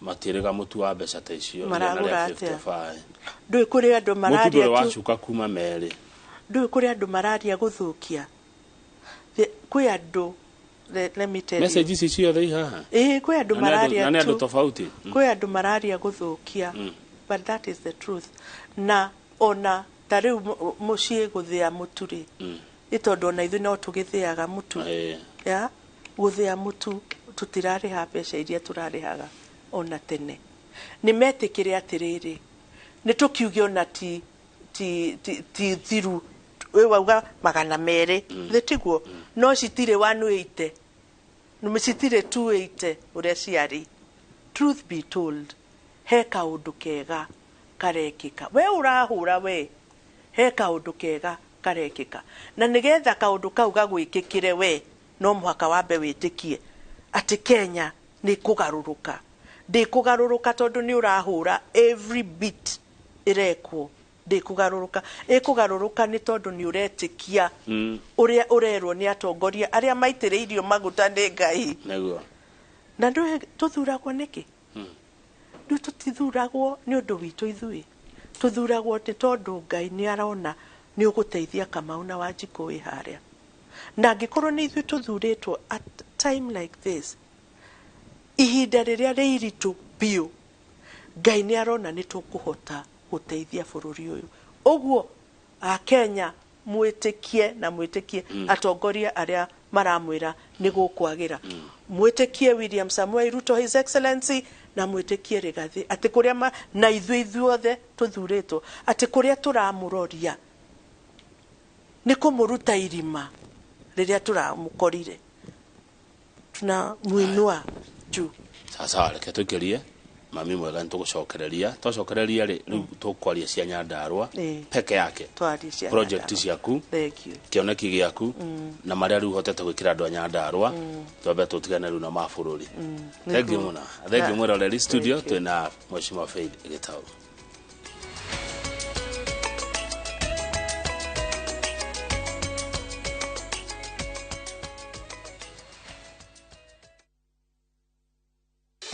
matĩrĩga mũtu wa mbeca ta icio maragũra atĩa ndũĩ kũrĩ andũ mararia mũtu wacuka kuma merĩ ndũĩ kũrĩ andũ mararia gũthũkia kwĩ andũ let me tell you message ici ciothe haha kwĩ andũ mararia na andũ tofauti kwĩ andũ mararia gũthũkia but that is the truth na ona ta rĩu mũciĩ gũthĩa mũtu rĩ tondũ ona ithuĩ no tũgĩthĩaga mũtu ya gũthĩa mũtu tũtirarĩha mbeca iria tũrarĩhaga ona tene nĩ metĩkĩre atĩrĩrĩ nĩ tũkiugio na ti thiru we wauga 200 thĩtiguo no citirĩ 180 no citirĩ 280 ũrĩa ciarĩ. Truth be told, he kaũndũ kega karekĩka we ũrahũra we he kaũndũ kega karekĩka na nĩgetha kaũndũ kau gagwĩkĩkĩre we no mũhaka wambe wĩtĩkie atĩ Kenya nĩ kũgarũrũka ndĩkũgarũrũka tondũ nĩ ũrahũra every bit ĩrekwo ndĩkũgarũrũka ĩkũgarũrũka nĩ tondũ nĩ ũretĩkia ũrĩa ũrerwo nĩ atongoria arĩa maitĩrĩirio maguta nĩ Ngai na ndũĩ tũthuragwo nĩkĩ rĩu tũtithuragwo nĩ ũndũ witũ ithuĩ tũthuragwo nĩ tondũ Ngai nĩ arona nĩ ũgũteithia Kamau na Wanjikũ wĩ harĩa na angĩkorwo nĩ ithuĩ tũthurĩtwo at time like this ihinda rĩrĩa rĩiritũ biũ Ngai nĩ arona nĩ tũkũhota gũteithia bũrũri ũyũ ũguo Akenya mwĩtĩkie na mwĩtĩkie atongoria arĩa maramwĩra nĩ gũkwagĩra mwĩtĩkie William Samuel Ruto His Excellency na mwĩtĩkie Rigathi atĩ kũrĩa na ithuothe tũthurĩtwo atĩ kũrĩa tũramũroria nĩ kũmũruta irima rĩrĩa tũramũkorire tuna muinua juu. Sasa reke tũkĩrie mami mwega nĩtũgũcokereria twacokereria rĩu tũkwaria cia Nyandarua peke yake project ciaku kĩoneki gĩaku na marĩa rĩu hotete gwĩkĩra andũ a Nyandarua twambe tũtigane rĩu na mabũrũri. Thank you mũno. Thank you mwĩroreri studio twĩna Mheshimiwa Faith Gĩtaũ.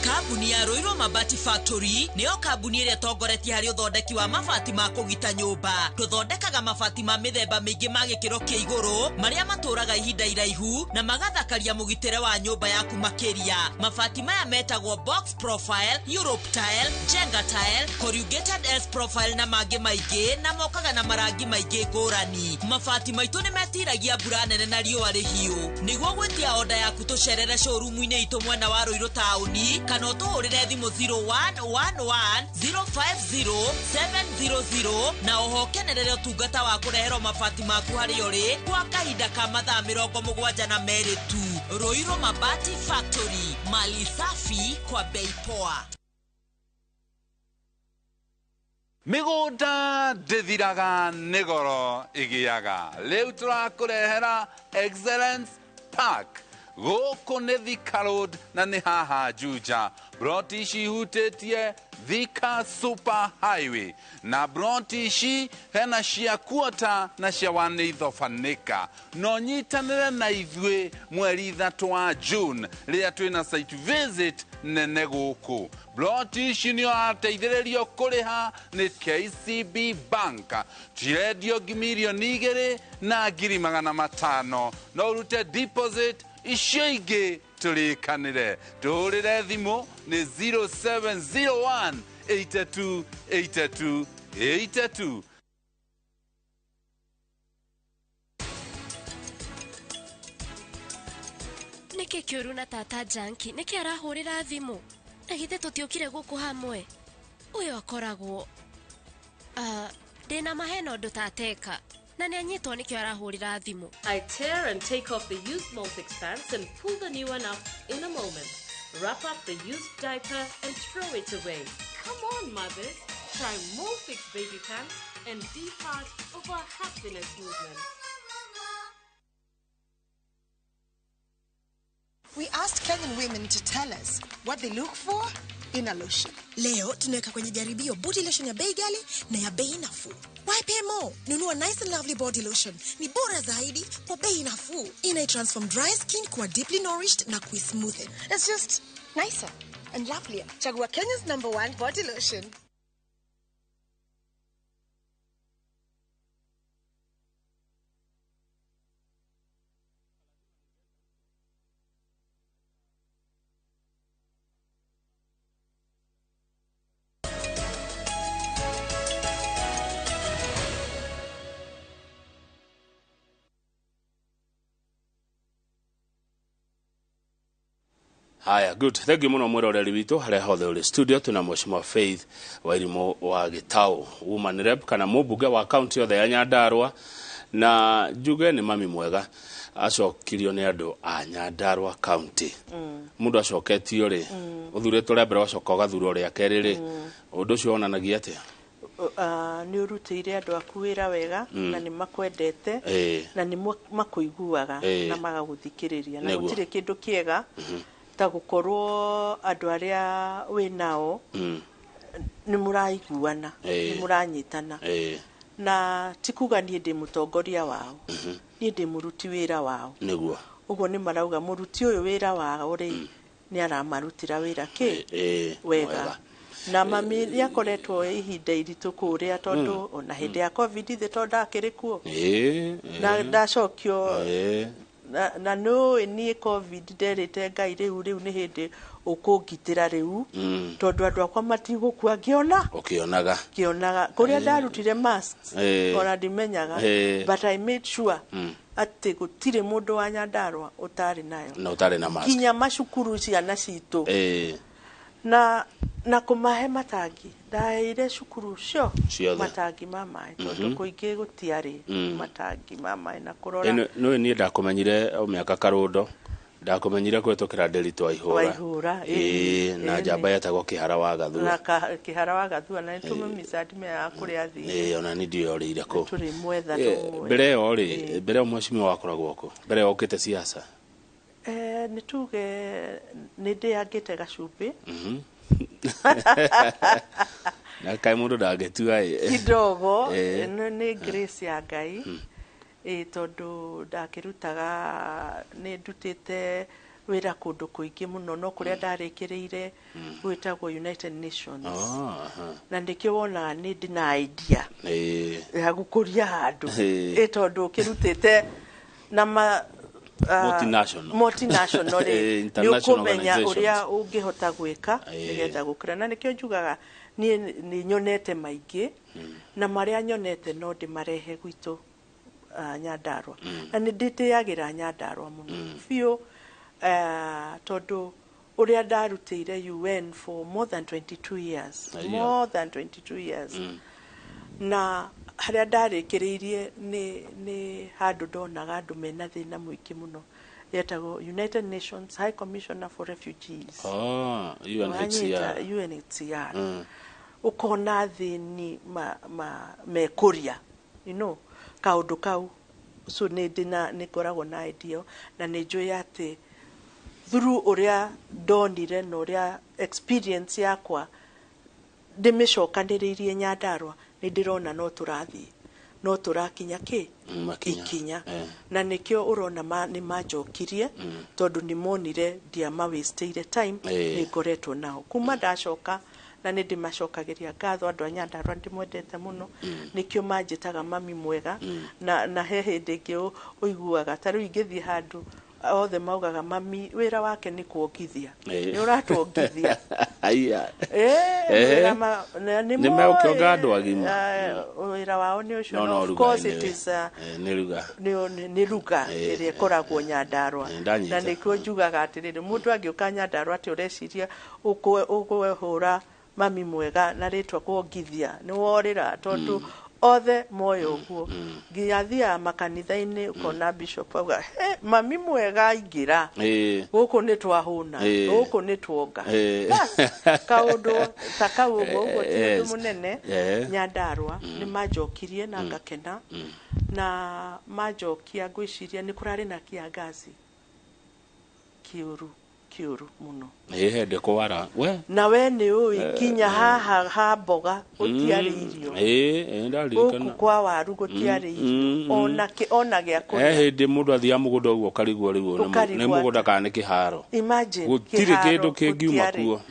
Kambuni ya Rũirũ Mabati Factory nĩyo kambuni ĩrĩa tongoretie harĩ ũthondeki wa mabati ma kũgita nyũmba. Tũthondekaga mabati ma mĩthemba mĩingĩ ma gĩkĩro kĩa igũrũ marĩa matũũraga ihinda iraihu na magathakaria mũgitĩre wa nyũmba yaku makĩria. Mabati maya metagwo box profile, Europe tile, Jenga tile, corrugated S profile na mangĩ maingĩ na mokaga na marangi maingĩ ngũrani. Mabati maitũ nĩ metiragia mbura nene na riũa rĩhiũ. Nĩguo gwĩtia oda yaku tũcerere showroom-inĩ itũ mwena wa Rũirũ taũni kana ũtũhũrĩre thimũ 0111 050 700 na oho kenerere ũtungata wa kũreherwo mabati maku harĩa ũrĩ kwa kahinda ka mathaa 72 tu. Rũirũ Mabati Factory, mali safi kwa bei poa. Mĩgũnda ndĩthiraga nĩ goro ĩgĩaga. Rĩu tũrakũrehera Excellence Park gũkũ nĩ Thika Road na nĩ haha Juja. Broti ici hutĩtie Thika Super Highway na broti ici hena cia kuota na cia wanĩithobanĩka. No nyitanĩre na ithuĩ mweri 3 wa June rĩrĩa twĩna site visit nene gũkũ. Broti ici nĩ ateithĩrĩrio kũrĩha nĩ KCB Bank. Cirendio milioni 2 na ngiri 500. No urute deposit icio ingĩ tũrĩkanĩre. Tũhũrĩre thimũ nĩ 0701 82 82 82. Nĩkĩ kĩũru na tata Janki nĩkĩ arahũrĩra thimũ na githĩ tũtiũkire gũkũ hamwe ũyũ akoragwo ndĩna mahena ũndũ tateka na nĩanyitwo nĩkĩo arahũrĩra thimũ. I tear and take off the used Molfix pants and pull the new one up in a moment. Wrap up the used diaper and throw it away. Come on, mothers. Try Molfix baby pants and be part of our happiness movement. We asked Kenyan women to tell us what they look for in a lotion. Leo tunaweka kwenye jaribio body lotion ya bei ghali na ya bei nafuu. Why pay more? Nunua Nice and Lovely body lotion. Ni bora zaidi kwa bei nafuu. Ina transform dry skin kuwa deeply nourished na kui smoothen. It's just nicer and lovelier. Chagua Kenya's #1 body lotion. Haya, good. Thank you muno mwiroreri witu haria hothe uri studio. Tuna Mheshimiwa Faith Wairimu wa Gitau, woman rep kana mũmbunge wa county yothe ya Nyandarua, na njuge ni mami mwega acokirio ni andu a Nyandarua county. Mundu acoketio ri uthuritwo ria mbere wacoka ugathurwo ria keri ri undu ucio wonanagia atia? Ni urutire andu aku wira wega na ni makwendete na ni makuiguaga na magaguthikiriria na gutire kindu kiega ta gukorwo andu aria we nao ni muraiguana ni muranyitana na tikuga ni ndi mutongoria wao ni ndi muruti wira wao niguo uguo ni marauga muruti uyu wira wao ri ni aramarutira wira ki wega na mami yakoretwo ihinda iritu kuria tondu ona hindi ya covid ithe ndakiri kuo na ndacokio na no ni covid derete ngai riu ni hindi ukungitira riu tondu andu akwa matigukua kionaga kuria ndarutire masks ona ndimenyaga but I made sure ati gutire mundu wa Nyandarua utari nayo na utari na mask kinya macukuru ciana citu na kumahe matangi ndaire cukuru cio matangi mamae tondu kuingi gutiari matangi mamae na kurora no ni ndakumenyire miaka karundo ndakumenyire kwetukira Nderitu Waihura na njamba yetagwo Kihara wa Gathua na Kihara wa Gathua na nitume misadi me akuria thi ona ni ndio orire ko turi mwetha tumwe mbere mheshimiwa wakoragwo ko mbere ukite siasa nituge ninde yangite gacumbi na kai mundu ndagetua kidogo ni grace ya Ngai tondu ndakirutaga ni ndutite wira kundu kuingi muno no kuria ndarikiriire gwitagwo United Nations na ndikio wona ni ndina idea ya gukuria handu tondu kirutite na multinational ni ukumenya uria ungihota gwika nigetha gukira na nikio njugaga ni nyonete maingi na maria nyonete no ndimarehe gwitu Nyandarua na ni nditiagira Nyandarua muno biu tondu uria ndarutire UN for more than 22 years na haria ndarikiriirie ni handu ndonaga andu mena thina mwingi muno yetagwo United Nations High Commissioner for Refugees UNHCR ukona thini mekuria kaundu kau so ni koragwo na idea na ni njui ati through uria ndonire no uria experience yakwa ndimecokaniririe Nyandarua ni ndirona no turakinya ikinya na nikio urona ni majokirie tondu ni monire dia mawasteire time ni ngoretwo nao kuma ndacoka na ni ndimacokagiria ngatho andu a Nyandarua ndimwendete muno nikio manjitaga mami mwega na he hindi ingi uiguaga tariu ingithie handu othe maugaga mami wira wake ni kuongithia ni uratongithia ni meukionga andu agima wira wao ni ucio of course it is ni ruga iria koragwo Nyandarua na nikio njugaga atiriri mundu angiuka Nyandarua ati ureciria ukwehura mami mwega na ritwa kuongithia ni worira tondu othe moyo guo ngiathia makanitha-ini ukona bishop auga mami mwega ingira guku ni twahuna guku ni twonga kaundu takau guo ti munene Nyandarua ni majokirie na ngakena na majokia ngwiciria ni kurari na kiangazi kiuru muno hende kwara we na we ni ui kinya ha mboga utiari irio ndarikana kwa waru gutiari irio ona gya kuria hindi mundu athia mugunda uguo karigwo rigu ni mugunda kana kiharo imagine gutire kindu kingiuma kuo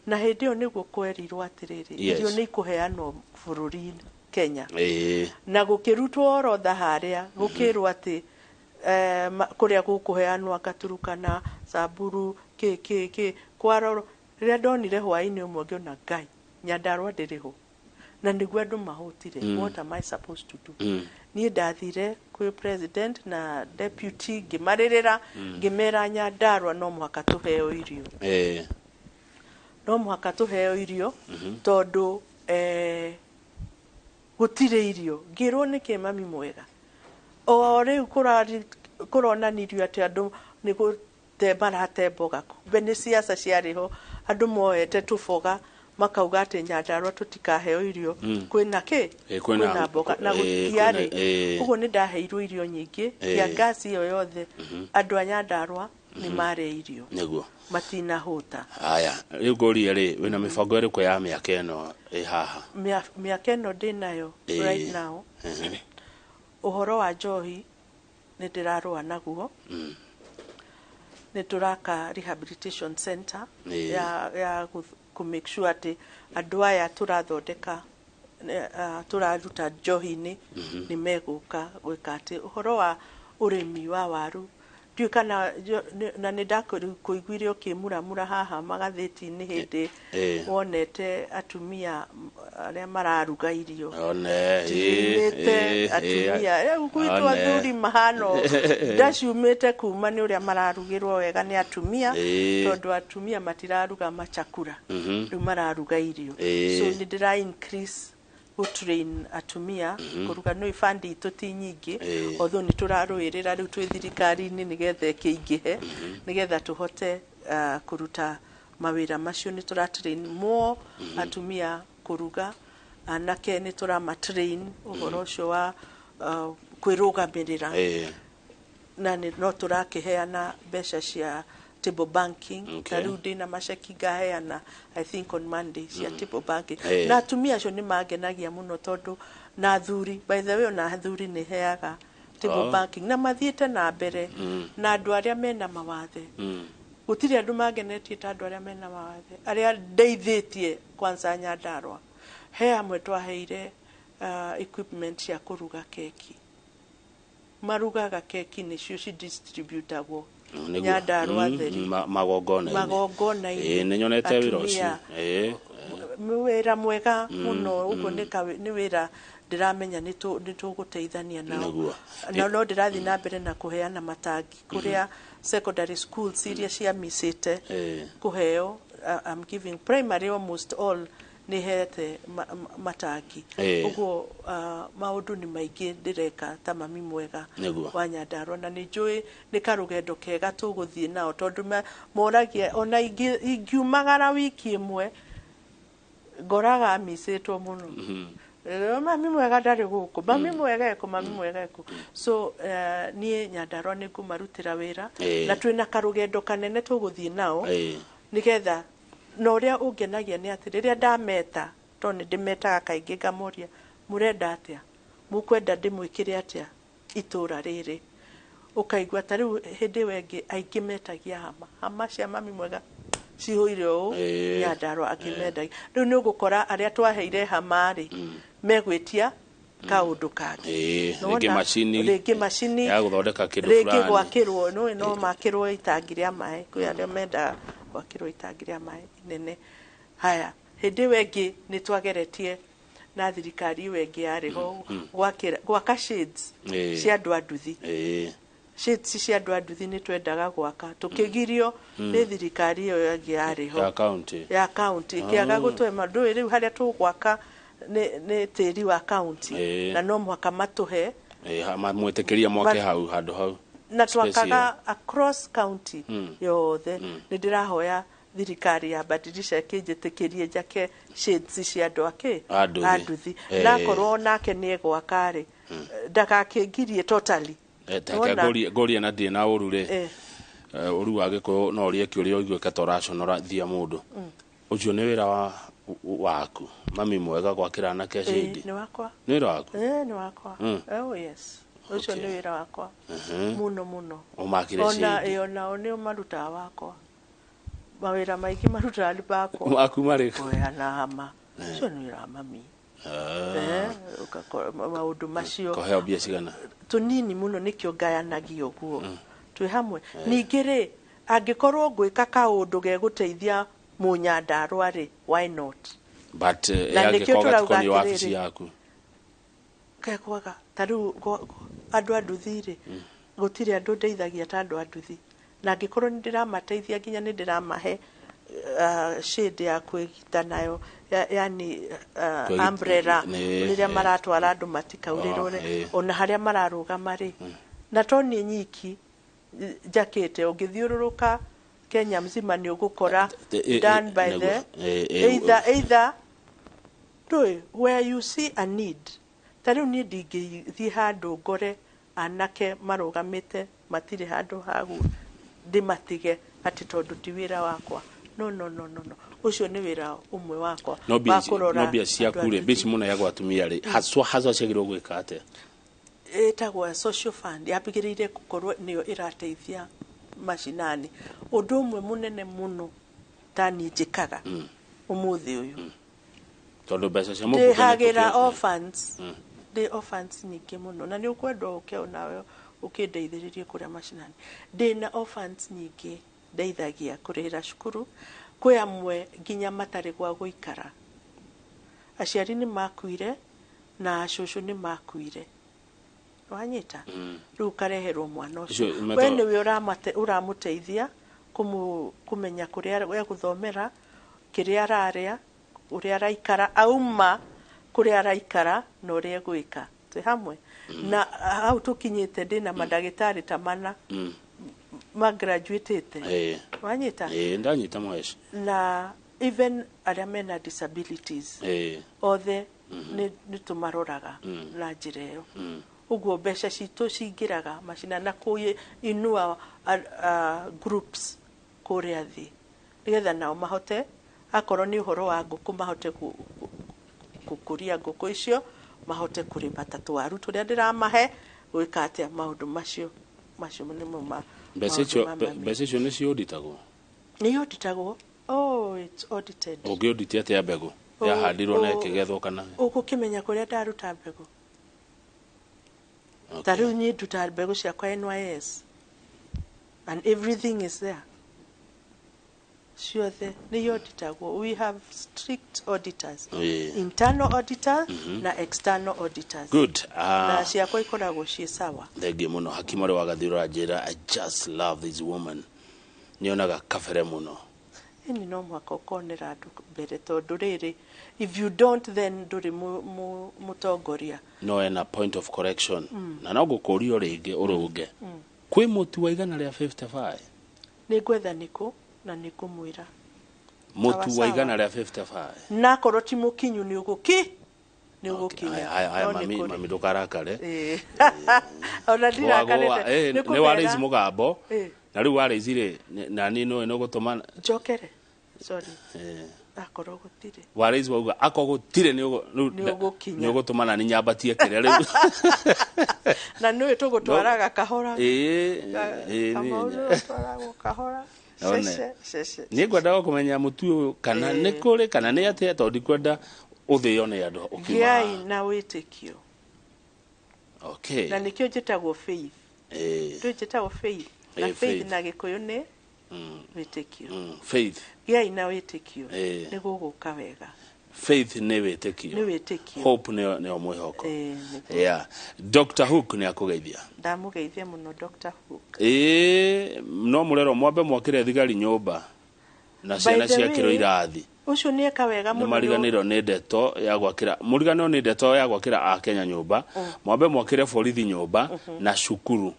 na hindi o niguo kwerirwo atiriri irio ni ikuheanwo bururi Kenya na gukirutwo orotha haria gukirwo ati kuria gukuheanwa Gaturukana Samburu kwaroro riria ndonire hwaini umwe ngiona Ngai Nyandarua ndiriho na nĩguo andũ mahũtire. What am I supposed to do? Niĩ ndathire kwĩ president na deputy ngĩmarĩrĩra ngĩmera Nyandarua no mũhaka tũheo irio. No mũhaka tũheo irio tondũ gũtirĩ irio. Ngĩrwo nĩkĩ mami mwega? O rĩu kũronanirio atĩ andũ nĩ gũte marate mboga. Kumbe nĩ siasa ciarĩho, andũ moete tũboga makauga atĩ Nyandarua tũtikaheo irio. Kwĩna kĩ? Kwĩna mboga na gũtiarĩ. Ũguo nĩ ndaheirwo irio nyingĩ. Ya gasi ĩyo yothe andũ a Nyandarua nĩ mare irio. Nĩguo matinahũta. Haya, rĩu ngũria rĩ, wĩna mĩbango ĩrĩkũ ya mĩaka ĩno ĩ haha? Mĩaka ĩno ndĩnayo right now. Ũhoro wa njohi nĩ ndĩrarũa naguo. Nĩ tũraka rehabilitation center ya ku make sure atĩ andũ aya tũrathondeka tũraruta njohi-inĩ nĩ megũka gwĩka atĩ. Ũhoro wa ũrĩmi wa waru ndiũ kana na nĩ ndakũiguire ũkĩmuramura haha magathĩti-inĩ hĩndĩ wonete atumia arĩa mararuga irio. Ciumĩte atumia gwitũ athuri mahano ndaciumĩte kuma nĩ ũrĩa mararugĩrwo wega nĩ atumia tondũ atumia matiraruga machakura rĩu mararuga irio. So nĩ ndĩra increase train atumia kuruga no ifandi itũ ti nyingĩ although nĩ tũrarũĩrĩra rĩu twĩ thirikari-inĩ nĩgetha ĩkĩingĩhe nĩgetha tũhote kũruta mawĩra macio. Nĩ tũratrain more atumia kuruga, anake nĩ tũramatrain ũhoro ũcio wa kwĩrũgamĩrĩra na no tũrakĩheana mbeca cia table banking. Rĩu ndĩna maceki ngaheana I think on Monday cia table banking. Na atumia acio nĩ mangenagia mũno tondũ na athuri, by the way na athuri nĩ heaga table banking na mathiĩte na mbere na andũ arĩa mena mawathe. Gũtirĩ andũ mangenetie ta andũ arĩa mena mawathe arĩa ndeithĩtie kwanza Nyandarua. He amwe twaheire equipment cia kũruga keki. Marugaga keki nĩcio cidistributagwo Nyandarua theri magongona-inĩ. Nĩ nyonete wĩra ũcio. Wĩra mwega mũno. Ũguo nĩ wĩra ndĩramenya nĩ tũgũteithania nao. No ndĩrathiĩ na mbere na kũheana matangi kũrĩa secondary schools iria ciamicĩte kũheo. I'm giving primary almost all nĩ hete matangi. Ũguo maũndũ nĩ maingĩ ndĩreka ta mami mwega wa Nyandarua na nĩ njũĩ nĩ karũgendo kega tũgũthiĩ nao tondũ moragia ona ingiumagara wiki ĩmwe ngoraga micĩtwo mũno. Mami mwega ndarĩ gũkũ, mami mwega eko, mami mwega eko. So niĩ Nyandarua nĩ ngũmarutĩra wĩra na twĩna karũgendo kanene tũgũthiĩ nao nĩgetha na ũrĩa ũngenagia nĩ atĩ rĩrĩa ndameta tondũ nĩ ndĩmetaga kaingĩ ngamoria mũrenda atĩa, mũkwenda ndĩmwĩkĩre atĩa itũra rĩrĩ. Ũkaigua ta rĩu hĩndĩ ĩyo ĩngĩ aingĩ metagia hama cia mami mwega cihũire ũũ Nyandarua angĩmendagia. Rĩu nĩ ũgũkora arĩa twaheire hama-rĩ megwĩtia kaũndũ kangĩ. Rĩngĩ macini ya gũthondeka kĩndũ fulani, rĩngĩ gwakĩrwo no makĩrwo itangi rĩa maĩ kwĩ arĩa mendaga gwakĩrwo itangi rĩa maĩ nene. Haya, hĩndĩ ĩyo ĩngĩ nĩ twageretie na thirikari ĩyo ĩngĩ yarĩho gwaka shades cia andũ a nduthi. Shades cia andũ a nduthi nĩ twendaga gwaka tũkĩgirio nĩ thirikari ĩyo ĩngĩ yarĩho ya county ĩkĩaga gũtũhe mandũ. Rĩu harĩa tũgwaka nĩ tĩri wa county na no mũhaka matũhe mwĩtĩkĩria mwake hau handũ hau na twakaga across county yothe. Nĩ ndĩrahoya thirikari ya badilisha kĩnjĩtĩkĩrie njake shades cia andũ a nduthi na korwo nake nĩ egwaka-rĩ ndagakĩngirie totally. Ngoria na ndĩ na ũru-rĩ ũru wa Gĩkũyũ no ũrĩe kĩũria ũiguĩke ta ũraconora thia mũndũ. Ũcio nĩ wĩra waku mami mwega gwakĩra anake shade? Nĩ wakwa. Nĩ wĩra waku? Nĩ wakwa. Oh yes. Ũcio nĩ wĩra wakwa mũno mũno. Ũmakire shade? Ona nĩ marutaga wakwa. Mawĩra maingĩ marutaga nĩ bakwa. Maku marĩkũ? Kũheana hama. Ũcio nĩ wĩra wa mami. Maũndũ macio kũheo mbia cigana? Tũnini mũno nĩkĩo ngayanagio ũguo twĩ hamwe. Ningĩ-rĩ angĩkorwo ngwĩka kaũndũ gegũteithia Mũnyandarua-rĩ why not? but yangĩkorwo gatikoni wabici yaku kekwaga taru andu anduthi-rĩ gũtirĩ andũ ndeithagia ta andũ anduthi na ngĩkorwo nĩ ndĩramateithia nginya nĩ ndĩramahe shade ya kwĩgita nayo yani umbrella rĩrĩa maratwara andũ matikaurĩrwo ona harĩa mararũgama-rĩ na to niĩ nyiki njakĩte ũngĩthiũrũrũka Kenya mzima nĩ ũgũkora done by the either where you see a need tarĩu niĩ ndingĩthiĩ handũ ngore anake marũgamĩte matirĩ handũ hagu ndĩmatige atĩ tondũ ti wĩra wakwa no ucio nĩ wĩra ũmwe wakwa wa kũrora no bia ciaku-rĩ mbici mũno ya gwatumia-rĩ haswa ciagĩrĩirwo gwĩka atĩa ĩtagwo social fund yambĩrĩire gũkorwo nĩyo ĩrateithia mashinani ũndũ ũmwe mũnene mũno tani njĩkaga ũmũthĩ ũyũ tondũ mbeca cia mũbunge ndĩhagĩra orphans nyingĩ mũno na nĩ ũkwendwo ũke nawe ũkĩndeithĩrĩrie kũrĩa mashinani ndĩna orphans nyingĩ ndeithagia kũrĩhĩra cukuru kwĩ amwe nginya matarĩ gwa gũikara aciari nĩ makuire na cũcũ nĩ makuire wanyita rĩu kareherwo mwana ũcio we nĩwe ũramũteithia kũmenya kũrĩa egũthomera kĩrĩa ararĩa ũrĩa araikara auma kũrĩa araikara na ũrĩa egwĩka twĩ hamwe na hau tũkinyĩte ndĩna mandagĩtarĩ ta mana magraduatĩte wanyita ndanyita mweca na even arĩa mena disabilities othe nĩ tũmaroraga na njĩra ĩyo ũguo mbeca citũ cingĩraga macina na kũinua groups kũrĩa thĩ nĩgetha nao mahote akorwo nĩ ũhoro wa ngũkũ mahote gũkũria ngũkũ icio mahote kũrĩma ta twaru tũrĩa ndĩramahe gwĩka atĩa maũndũ macio nĩmo mbeca icio nĩ ciauditagwo nĩ auditagwo it's audited ũngĩauditi atĩa mbegũ yahandirwo na ĩkĩgethwo kana ũgũkĩmenya kũrĩa ndaruta mbegũ tarĩu niĩ nduta mbegũ ciakwa NYS and everything is there ciothe nĩ auditagwo we have strict auditors internal auditors na external auditors good na ciakwa ikoragwo ciĩ sawa thengiũ mũno Hakimarĩ wa Gathirũra njĩra I just love this woman nĩonaga kabere mũno ini no mwaka ũkonera andũ mbere tondũ rĩrĩ if you don't then ndũrĩ mũtongoria no ena point of correction na no ngũkũrio rĩngĩ ũrũnge kwĩ mũtu wa igana rĩa 55 nĩ gwetha nĩkũ na nĩ kũmwĩra mũtu wa igana rĩa 55 na korwo ti mũkinyu nĩ ũgũkinya aya mami ndũkarakare ona ndirakarĩte nĩ warĩici mũgambo na rĩu warĩici-rĩ na niĩ no gũtũma njokere sorry akorwo gũtirĩ warĩici wauga akorwo gũtirĩ nĩ ũgũtũma na niĩ nyambatie kĩrĩa rĩu na nĩwe tũgũtwaraga kahora kahora niĩ ngwendaga kũmenya mũtu ũyũ kana nĩ kũrĩ kana nĩ atĩa tondũ ndikwenda ũthĩo nĩ andũ ũkiuma na wĩtĩkio okay na nĩkĩo njĩtagwo faith njĩtagwo faith na faith na gĩkũyũ nĩ wĩtĩkio faith gĩai na wĩtĩkio nĩ gũgũka wega faith nĩ wĩtĩkio hope nĩyo mwĩhoko Dr. Hook nĩ akũgeithia ndamũgeithia mũno Dr. Hook no mũrero mwambe mwakĩre thigari nyũmba na ciana ciakĩrwo irathi ucio nĩ eka wega mũno mariganĩrwo nĩ ndeto ya gwakĩra mũriganĩrwo nĩ ndeto ya gwakĩra a Kenya nyũmba mwambe mwakĩre borithi nyũmba na cukuru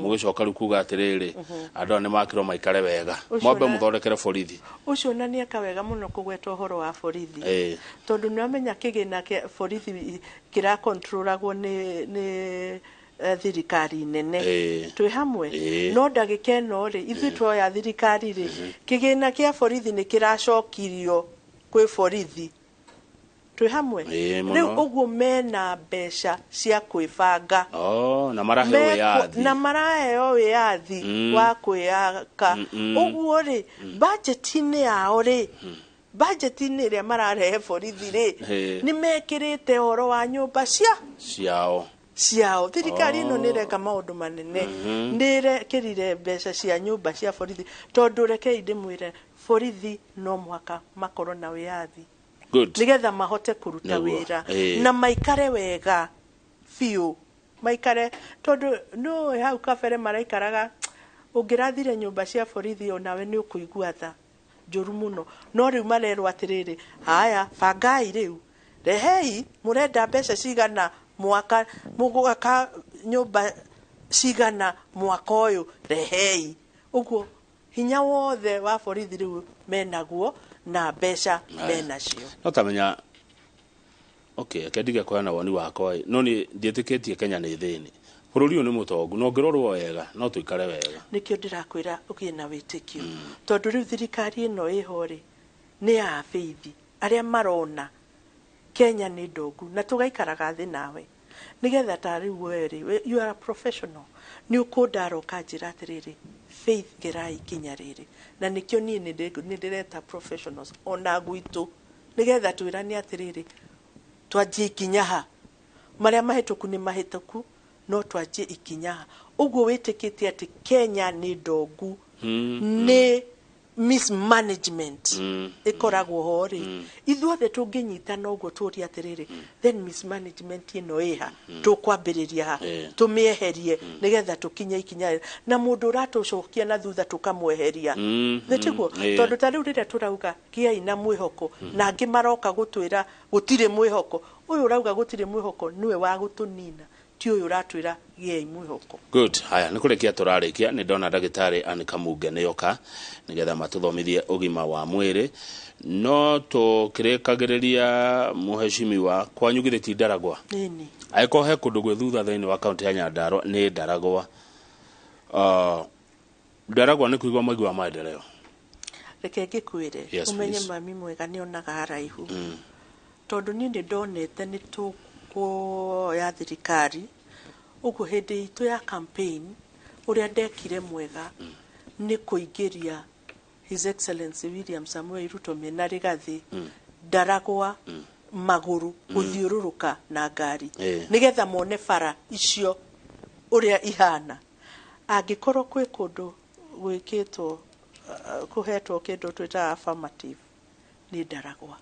mũgĩcoka rĩu kuga atĩrĩrĩ andũ nĩ makĩrwo maikare wega mwambe mũthondekere borithi ucio na nĩ eka wega mũno kũgweta ũhoro wa borithi tondũ nĩ amenya kĩgĩna kĩa borithi kĩrakontrolagwo nĩ thirikari nene twĩ hamwe no ndagĩka ĩno-rĩ ithuĩ tuoya thirikari-rĩ kĩgĩna kĩa borithi nĩ kĩracokirio kwĩ borithi twĩ hamwe rĩu ũguo mena mbeca cia kwĩbanga na maraheo wĩyathi wa kwĩyaka ũguo-rĩ budget-inĩ yao-rĩ budget-inĩ ĩrĩa mararehe borithi-rĩ nĩ mekĩrĩte ũhoro wa nyũmba ciao thirikari ĩno nĩ ĩreka maũndũ manene nĩ ĩrekĩrire mbeca cia nyũmba cia borithi tondũ rekei ndĩmwĩre borithi no mũhaka makorwo na wĩyathi nigetha mahote kuruta wira na maikare wega fiu maikare tondu no hau kabere maraikaraga ungirathire nyumba cia borithi onawe ni ukuigua tha njuru muno no riu marerwo atiriri haya bangai riu rehei murenda mbeca cigana mwaka mugwaka nyumba cigana mwaka uyu rehei uguo hinya wothe wa borithi riu menaguo na mbeca menacio no tamenya akendiga kwa na woni wakwa no ni ndietikitie Kenya ni thini bururi ni mutongu no ngirorwo wega no tuikare wega nikio ndirakwira ugie na witikio tondu riu thirikari ino ihori ni ya feithi aria marona Kenya ni ndongu na tugaikaraga thi nawe nigetha ta riu weri you are a professional ni ukundaro kanjira atiriri faith gerai kinya riri na nikio ni ndireta professionals ona gwitu nigetha twirani atiriri twanjie ikinyaha maria mahituku ni mahituku no twanjie ikinyaha uguo witikitie ati Kenya ni ndongu ni mismanagement ikoragwo hori ithuothe tunginyita no uguo turia atiriri then mismanagement ino iha tukwambiriria ha tumieherie nigetha tukinye ikinya na mundu ratucokia na thutha tukamweheria nitiguo tondu ta riu riria turauga kiai na mwihoko na angi maroka gutwira gutire mwihoko uyu urauga gutire mwihoko niwe wa gutunina ti uyu ratwira giai mwihoko good haya nikurekia turarikia ni ndona ndagitari Anikamunge nioka nigetha matuthomithie ugima wa mwiri no tukirikagiriria muheshimiwa kwanyu githiti Ndaragwa nini aiko he kundu gwe thutha thiini wa kaunti ya Nyandarua ni Ndaragwa Ndaragwa ni kuigwa magwa maendeleo reke ngikwire umenye mami mwega ni onaga haraihu tondu ni ndonete ni ya thirikari uguo hindi itu ya campaign uria ndekire mwega ni kuingiria His Excellency William Samuel Ruto mena Rigathi Ndaragwa maguru guthiururuka na ngari nigetha mone bara icio uria ihana angikorwo kwi kundu gwikitwo kuhetwo kindu twita affirmative ni Ndaragwa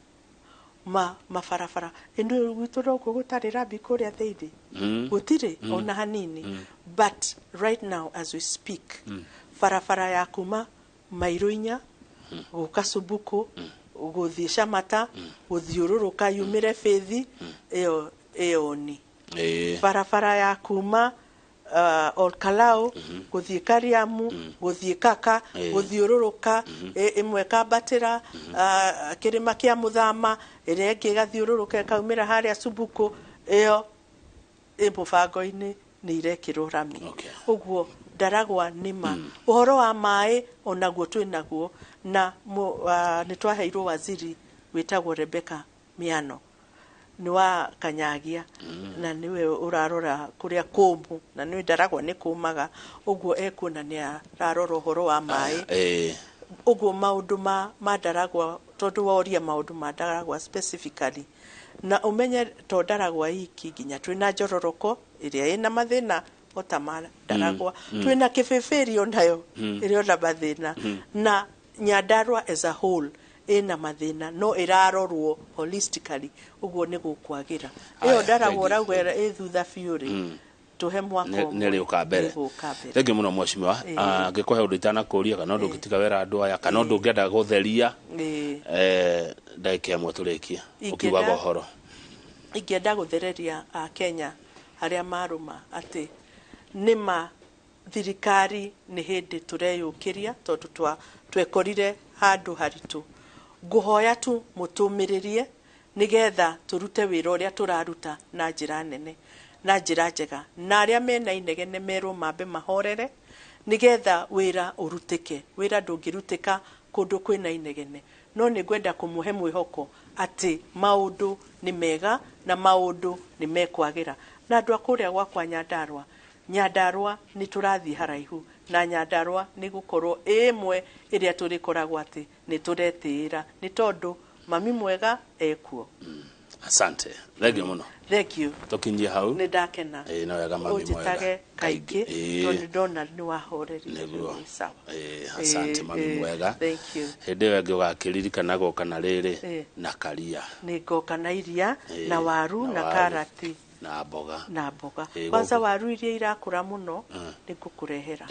mafarafara endo gwitoro gutarira bikuria theithi gutire ona hanini but right now as we speak farafara ya kuma Mairuinya guka Subuku guthie Shamata guthiururuka yumire Feithi iyo ni farafara ya kuma Olkalau guthie Kariamu guthie Kaka guthiururuka imwe kambatira kirima kia Muthama ire ingi gathiururuka kaumira haria Subuku iyo imubango-ini ni irekirwo rami uguo Ndaragwa nima uhoro wa mai onaguo twinaguo na ni twaheirwo waziri witagwo Rebecca Miano ni wa Kanyagia na niwe urarora kuria kumu na niwe Ndaragwa ni kumaga uguo ekuona ni ararora uhoro wa mai uguo maundu ma Ndaragwa tondu woria maundu ma Ndaragwa specifically na umenye to Ndaragwa iki ginya twina njororoko iria ina mathina otamara Ndaragwa twina kifeferi onayo iria na mathina na Nyandarua as a whole ina mathina no irarorwo holistically uguo ni gukwagira iyo Ndaragwa ragwera ithutha fiuri tuhe mwako nere ukambere thengi muno mweshimiwa ngikuhe undu itana kuria kana undu ngitiga wera andu aya kana undu ngenda gutheria ndaike amwe turikia ukiwa gohoro ingenda guthereria Kenya haria maruma ati nima thirikari ni hindi tureyukiria tondu twekorire handu haritu nguhoya tu mutumiririe nigetha turute wira uria turaruta na njira nene na njira njega na aria mena inegene merwo mambe mahorere nigetha wira urutike wira ndungirutika kundu kwina inegene no ni gwenda kumuhe mwihoko ati maundu ni mega na maundu ni mekwagira na andu akuria gwakwa Nyandarua ni turathi haraihu na Nyandarua ni gukorwo imwe iria turikoragwo ati ni turetira ni tondu mami mwega ekuo Asante. Thengio muno. Thank you. Tukinjie hau. Nĩ ndakena. No wega mami mwega. Ũnjitage kaingĩ tondũ ndona nĩ wahoreri. Sawa. Asante mami mwega. Thank you. Hĩndĩ ĩyo ĩngĩ ũgakĩririkana goka na rĩrĩ na karia. Nĩ ngoka na iria na waru na karati. Na mboga. Kwanza waru iria irakũra mũno nĩ ngũkũrehera.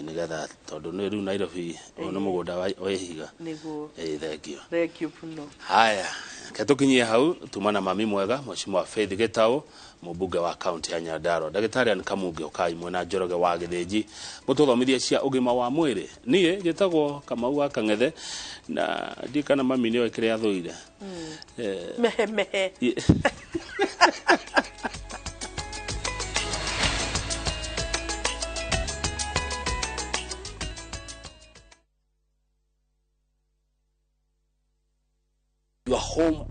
Nĩgetha tondũ nĩ rĩu Nairobi nĩ mũgũnda wa ihiga. Nĩguo. Thengio. Thank you mũno. Haya, ketukinyie hau tumana mami mwega Mheshimiwa Faith Gitau mũmbunge wa kaunti ya Nyandarua. Ndagĩtarĩ Ann Kamunge ũkai mwena Njoroge wa Gĩthĩnji mũtũthomithie cia ũgima wa mwĩrĩ. Niĩ njĩtagwo Kamau wa Kang'ethe na ndikana mami nĩoĩ kĩrĩa athũire. Mehe. Your home